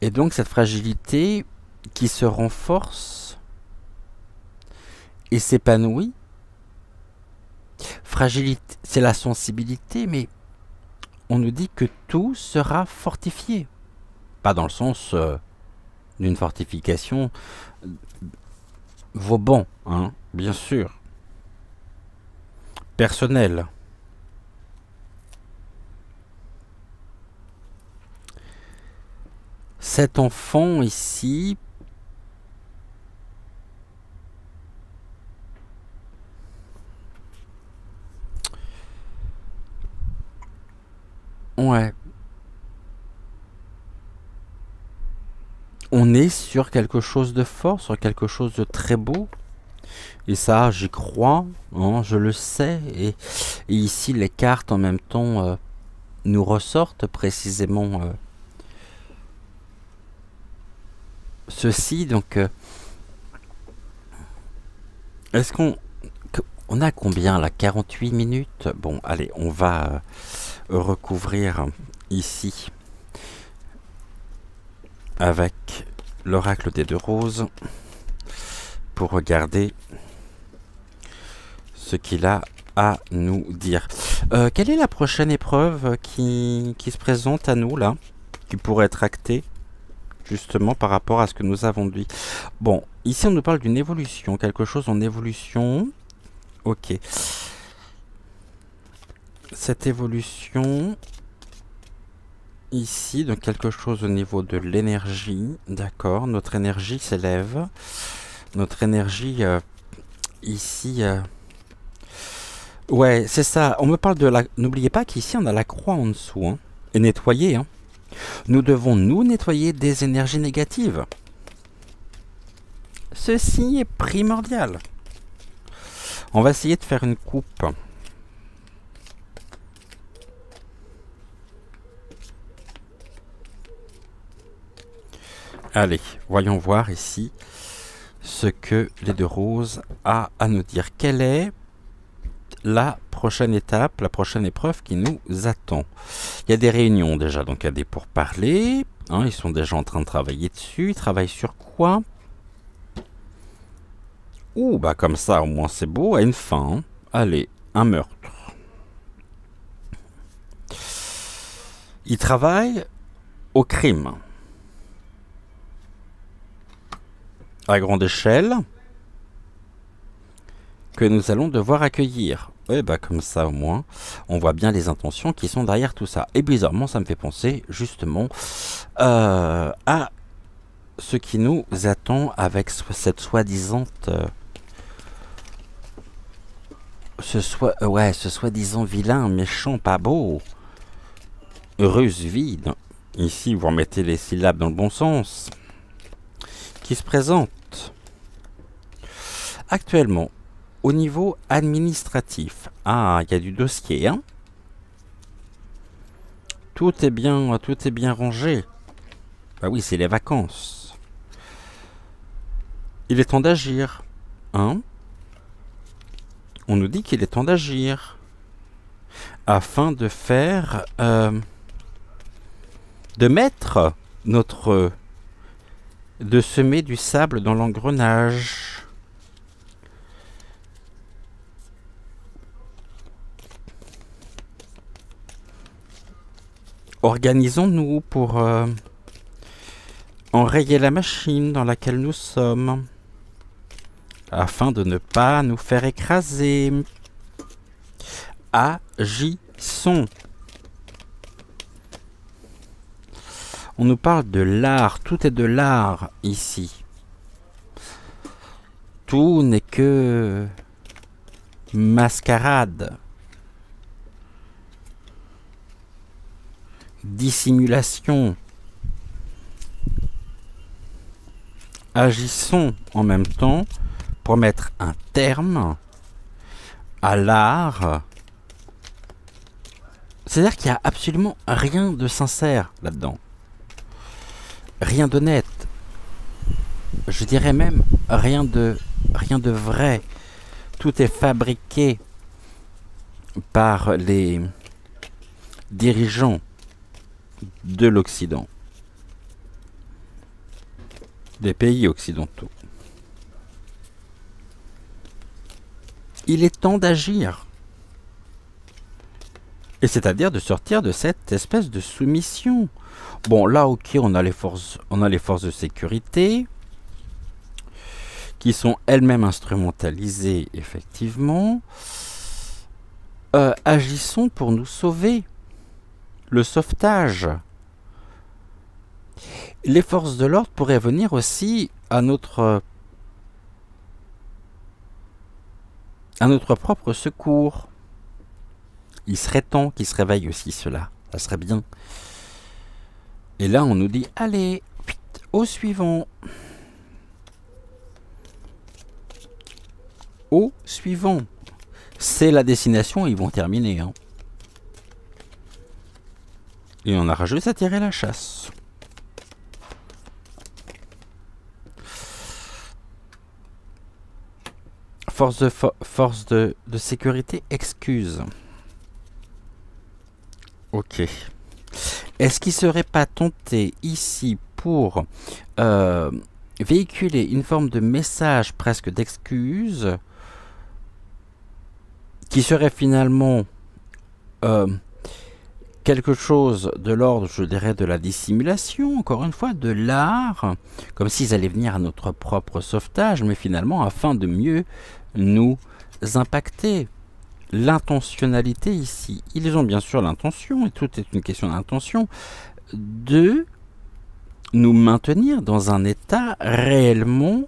Et donc cette fragilité qui se renforce et s'épanouit, fragilité, c'est la sensibilité, mais on nous dit que tout sera fortifié. Pas dans le sens d'une fortification Vauban, bien sûr. Personnel. Cet enfant ici, ouais, on est sur quelque chose de fort, sur quelque chose de très beau. Et ça, j'y crois, je le sais. Et ici, les cartes, en même temps, nous ressortent précisément ceci. Donc, est-ce qu'on a combien là? 48 minutes? Bon, allez, on va recouvrir ici avec l'oracle des deux roses pour regarder ce qu'il a à nous dire. Quelle est la prochaine épreuve qui se présente à nous là, qui pourrait être actée justement par rapport à ce que nous avons dit? Bon, ici on nous parle d'une évolution, quelque chose en évolution. Ok. Cette évolution ici, donc quelque chose au niveau de l'énergie, d'accord, notre énergie s'élève, notre énergie ici... Ouais, c'est ça. On me parle de la... N'oubliez pas qu'ici, on a la croix en dessous. Hein, et nettoyer. Hein. Nous devons nous nettoyer des énergies négatives. Ceci est primordial. On va essayer de faire une coupe. Allez, voyons voir ici ce que les deux roses a à nous dire. Quelle est la prochaine étape, la prochaine épreuve qui nous attend? Il y a des réunions déjà, donc il y a des pourparlers. Hein, ils sont déjà en train de travailler dessus. Ils travaillent sur quoi? Ouh, bah comme ça, au moins c'est beau, à une fin. Hein. Allez, un meurtre. Ils travaillent au crime. À grande échelle, que nous allons devoir accueillir. Et bah comme ça au moins, on voit bien les intentions qui sont derrière tout ça. Et bizarrement, ça me fait penser justement à ce qui nous attend avec cette soi-disant... ce soi-disant vilain, méchant, pas beau. Heureuse vie. Ici, vous remettez les syllabes dans le bon sens. Qui se présente. Actuellement, au niveau administratif, il y a du dossier, hein. Tout est bien rangé. Bah oui, c'est les vacances. Il est temps d'agir, hein. On nous dit qu'il est temps d'agir afin de faire, de mettre de semer du sable dans l'engrenage. Organisons-nous pour enrayer la machine dans laquelle nous sommes, afin de ne pas nous faire écraser. Agissons. On nous parle de l'art, tout est de l'art ici. Tout n'est que mascarade. Dissimulation. Agissons en même temps pour mettre un terme à l'art. C'est-à-dire qu'il n'y a absolument rien de sincère là-dedans. Rien d'honnête. Je dirais même rien de vrai. Tout est fabriqué par les dirigeants de l'Occident, des pays occidentaux. Il est temps d'agir. Et c'est-à-dire de sortir de cette espèce de soumission. Bon, là, ok, on a les forces de sécurité qui sont elles-mêmes instrumentalisées, effectivement. Agissons pour nous sauver. Le sauvetage. Les forces de l'ordre pourraient venir aussi à notre propre secours. Il serait temps qu'ils se réveillent aussi, cela. Ça serait bien. Et là, on nous dit, allez, au suivant. Au suivant. C'est la destination, ils vont terminer. Hein. Et on aura juste à tirer la chasse. Force de sécurité, excuse. Ok. Est-ce qu'il ne serait pas tenté ici pour véhiculer une forme de message presque d'excuse qui serait finalement quelque chose de l'ordre, je dirais, de la dissimulation, encore une fois, de l'art, comme s'ils allaient venir à notre propre sauvetage, mais finalement afin de mieux nous impacter. L'intentionnalité ici, ils ont bien sûr l'intention, et tout est une question d'intention, de nous maintenir dans un état réellement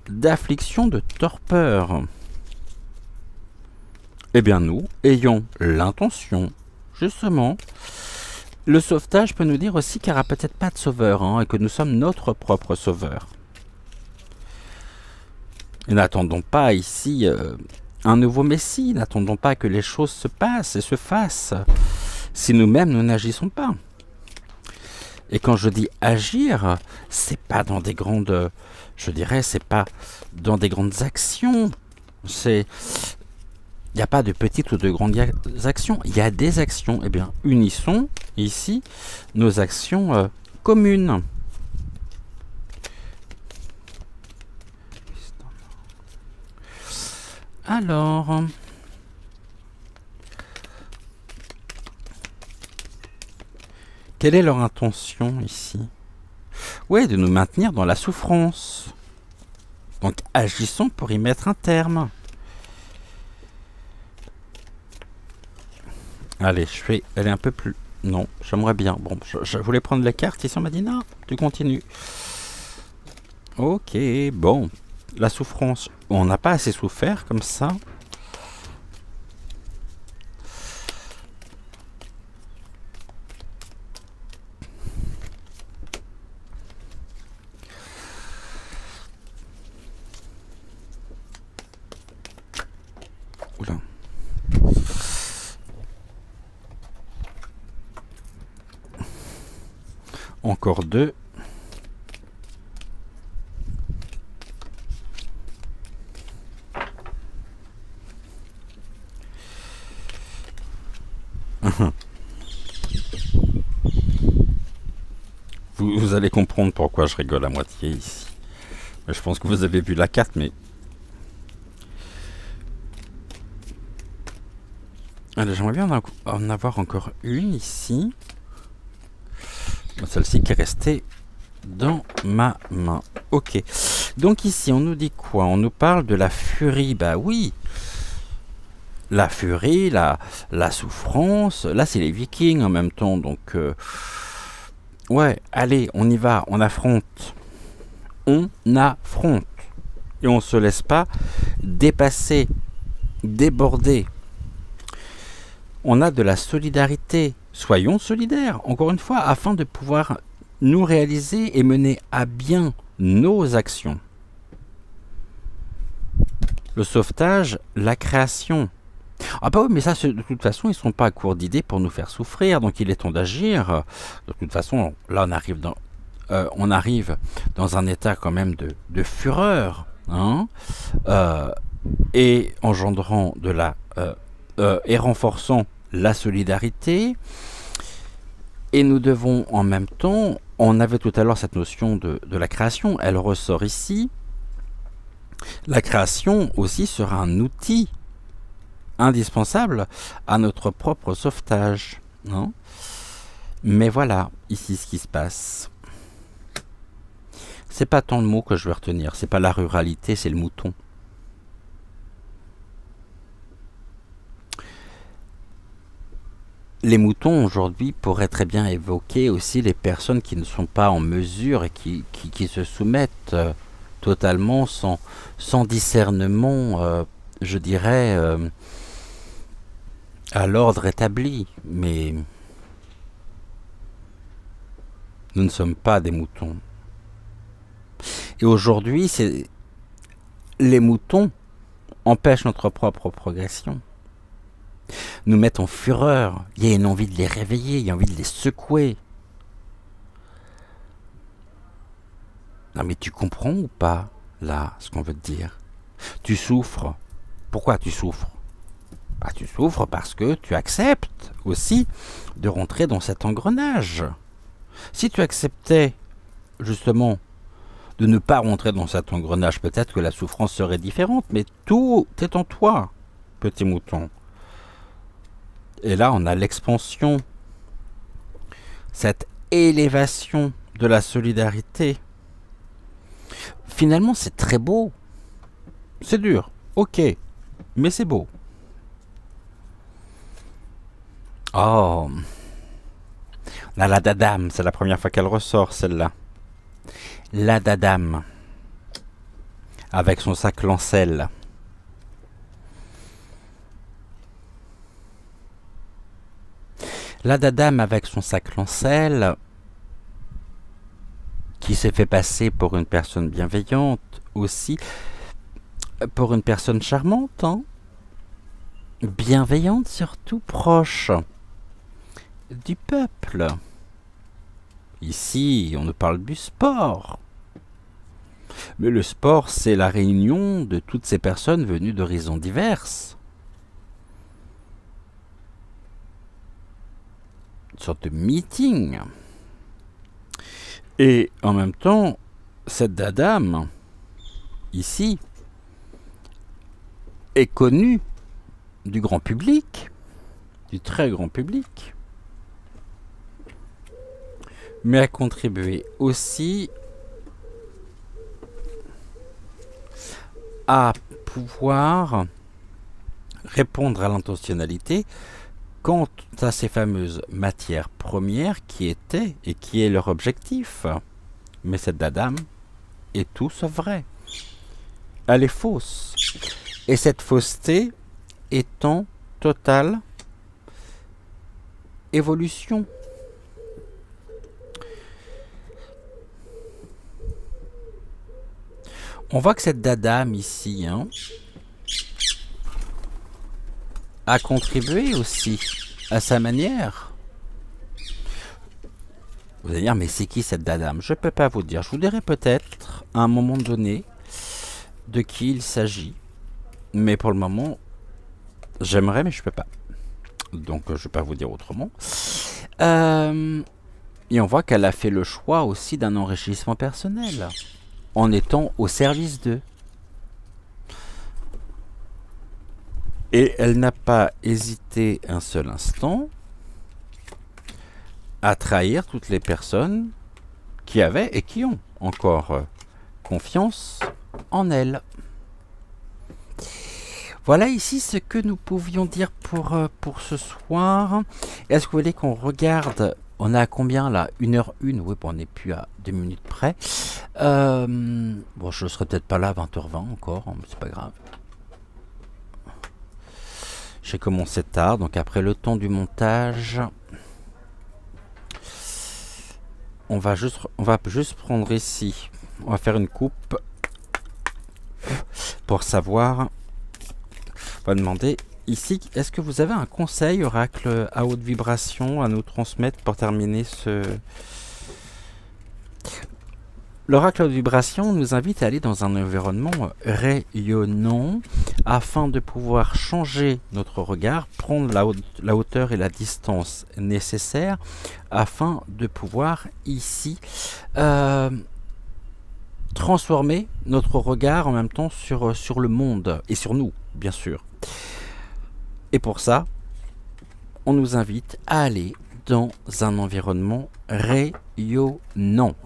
d'affliction, de torpeur. Eh bien nous ayons l'intention, justement, le sauvetage peut nous dire aussi qu'il n'y aura peut-être pas de sauveur, hein, et que nous sommes notre propre sauveur. Et n'attendons pas ici un nouveau Messie, n'attendons pas que les choses se passent et se fassent, si nous-mêmes nous n'agissons pas. Et quand je dis agir, c'est pas dans des grandes, je dirais, c'est pas dans des grandes actions. Il n'y a pas de petites ou de grandes actions. Il y a des actions. Eh bien, unissons ici nos actions communes. Alors, quelle est leur intention ici? Oui, de nous maintenir dans la souffrance. Donc agissons pour y mettre un terme. Allez, je vais aller un peu plus... Non, j'aimerais bien. Bon, je voulais prendre la carte, ici on m'a dit non, tu continues. Ok, bon. La souffrance, on n'a pas assez souffert comme ça. Oula. Encore deux. Vous allez comprendre pourquoi je rigole à moitié ici. Je pense que vous avez vu la carte, mais... Allez, j'aimerais bien en avoir encore une ici. Celle-ci qui est restée dans ma main. Ok. Donc ici, on nous dit quoi? On nous parle de la furie. Bah oui. La furie, la souffrance. Là, c'est les Vikings en même temps. Donc, ouais, allez, on y va. On affronte. On affronte. Et on ne se laisse pas dépasser, déborder. On a de la solidarité. Soyons solidaires, encore une fois, afin de pouvoir nous réaliser et mener à bien nos actions. Le sauvetage, la création. Ah bah oui, mais ça, de toute façon, ils ne sont pas à court d'idées pour nous faire souffrir, donc il est temps d'agir. De toute façon, là, on arrive dans un état quand même de fureur, hein, et engendrant de la... et renforçant la solidarité. Et nous devons en même temps, on avait tout à l'heure cette notion de la création, elle ressort ici. La création aussi sera un outil indispensable à notre propre sauvetage. Hein. Mais voilà, ici ce qui se passe. C'est pas tant le mot que je veux retenir, c'est pas la ruralité, c'est le mouton. Les moutons aujourd'hui pourraient très bien évoquer aussi les personnes qui ne sont pas en mesure et qui se soumettent totalement sans discernement, je dirais, à l'ordre établi. Mais nous ne sommes pas des moutons. Et aujourd'hui, les moutons empêchent notre propre progression. Nous mettent en fureur. Il y a une envie de les réveiller, il y a envie de les secouer. Non mais tu comprends ou pas, là, ce qu'on veut te dire? Tu souffres. Pourquoi tu souffres? Bah, tu souffres parce que tu acceptes aussi de rentrer dans cet engrenage. Si tu acceptais, justement, de ne pas rentrer dans cet engrenage, peut-être que la souffrance serait différente, mais tout est en toi, petit mouton. Et là, on a l'expansion, cette élévation de la solidarité. Finalement, c'est très beau. C'est dur, ok, mais c'est beau. Oh, la dadam, c'est la première fois qu'elle ressort, celle-là. La dadam. avec son sac Lancel. La dame avec son sac Lancel, qui s'est fait passer pour une personne bienveillante, aussi pour une personne charmante, hein, bienveillante, surtout proche du peuple. Ici, on nous parle du sport. Mais le sport, c'est la réunion de toutes ces personnes venues d'horizons diverses. Une sorte de meeting. Et en même temps, cette dame, ici, est connue du grand public, du très grand public, mais a contribué aussi à pouvoir répondre à l'intentionnalité quant à ces fameuses matières premières qui étaient et qui est leur objectif. Mais cette dame est tout sauf vraie. Elle est fausse. Et cette fausseté est en totale évolution. On voit que cette dame ici, hein, a contribué aussi à sa manière. Vous allez dire, mais c'est qui cette dame? Je ne peux pas vous dire. Je vous dirai peut-être à un moment donné de qui il s'agit. Mais pour le moment, j'aimerais, mais je ne peux pas. Donc, je ne vais pas vous dire autrement. Et on voit qu'elle a fait le choix aussi d'un enrichissement personnel, en étant au service d'eux. Et elle n'a pas hésité un seul instant à trahir toutes les personnes qui avaient et qui ont encore confiance en elle. Voilà ici ce que nous pouvions dire pour ce soir. Est-ce que vous voulez qu'on regarde? On est à combien là? 1h01. Oui, bon, on n'est plus à 2 minutes près. Bon, je ne serai peut-être pas là à 20h20 encore, mais c'est pas grave. J'ai commencé tard, donc après le temps du montage, on va juste prendre ici. On va faire une coupe pour savoir. On va demander ici, est-ce que vous avez un conseil oracle à haute vibration à nous transmettre pour terminer ce... L'oracle à haute vibration nous invite à aller dans un environnement rayonnant afin de pouvoir changer notre regard, prendre la hauteur et la distance nécessaires afin de pouvoir ici transformer notre regard en même temps sur le monde et sur nous, bien sûr. Et pour ça, on nous invite à aller dans un environnement rayonnant.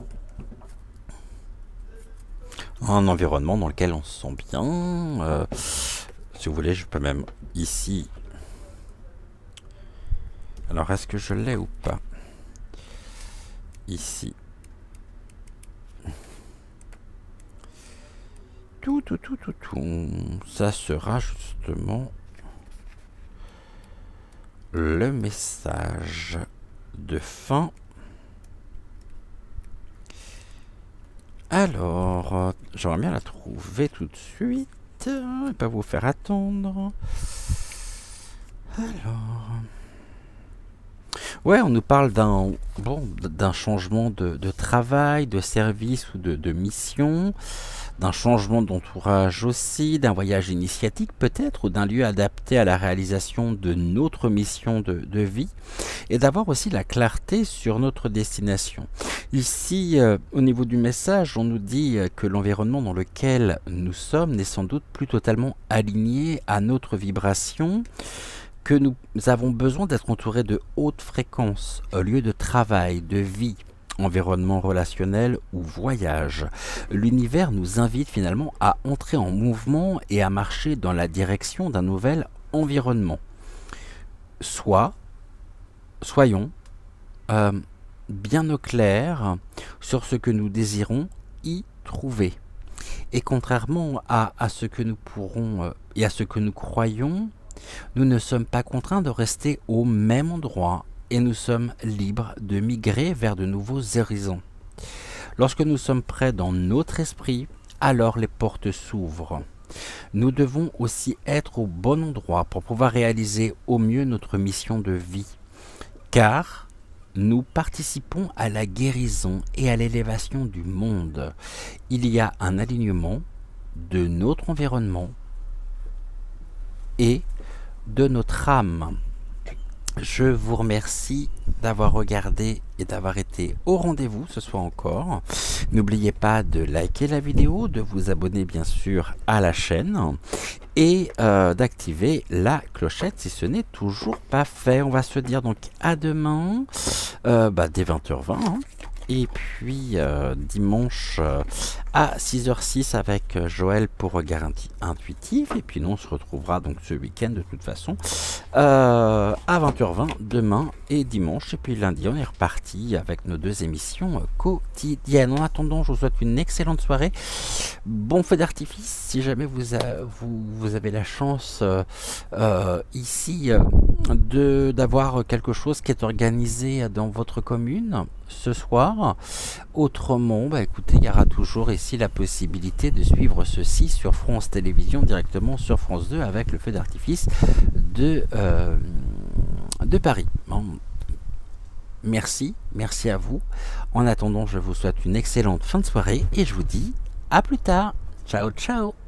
Un environnement dans lequel on se sent bien. Si vous voulez, je peux même ici. Alors, est-ce que je l'ai ou pas? Ici. Tout. Ça sera justement le message de fin. Alors, j'aimerais bien la trouver tout de suite, et pas vous faire attendre. Alors, ouais, on nous parle d'un changement de travail, de service ou de mission, d'un changement d'entourage aussi, d'un voyage initiatique peut-être, ou d'un lieu adapté à la réalisation de notre mission de vie, et d'avoir aussi la clarté sur notre destination. Ici, au niveau du message, on nous dit que l'environnement dans lequel nous sommes n'est sans doute plus totalement aligné à notre vibration, que nous avons besoin d'être entourés de hautes fréquences, lieu de travail, de vie, environnement relationnel ou voyage. L'univers nous invite finalement à entrer en mouvement et à marcher dans la direction d'un nouvel environnement. Soyons bien au clair sur ce que nous désirons y trouver. Et contrairement à ce que nous pourrons et à ce que nous croyons, nous ne sommes pas contraints de rester au même endroit et nous sommes libres de migrer vers de nouveaux horizons. Lorsque nous sommes prêts dans notre esprit, alors les portes s'ouvrent. Nous devons aussi être au bon endroit pour pouvoir réaliser au mieux notre mission de vie, car nous participons à la guérison et à l'élévation du monde. Il y a un alignement de notre environnement et de notre âme. Je vous remercie d'avoir regardé et d'avoir été au rendez-vous ce soir encore. N'oubliez pas de liker la vidéo, de vous abonner bien sûr à la chaîne et d'activer la clochette si ce n'est toujours pas fait. On va se dire donc à demain dès 20h20 hein. Et puis dimanche à 6h06 avec Joël pour Regard Intuitif. Et puis nous on se retrouvera donc ce week-end de toute façon à 20h20 demain et dimanche. Et puis lundi on est reparti avec nos 2 émissions quotidiennes. En attendant, je vous souhaite une excellente soirée. Bon feu d'artifice si jamais vous avez la chance ici d'avoir quelque chose qui est organisé dans votre commune ce soir. Autrement, écoutez, il y aura toujours ici la possibilité de suivre ceci sur France Télévisions directement sur France 2 avec le feu d'artifice de Paris. Bon. Merci à vous. En attendant, je vous souhaite une excellente fin de soirée et je vous dis à plus tard. Ciao, ciao.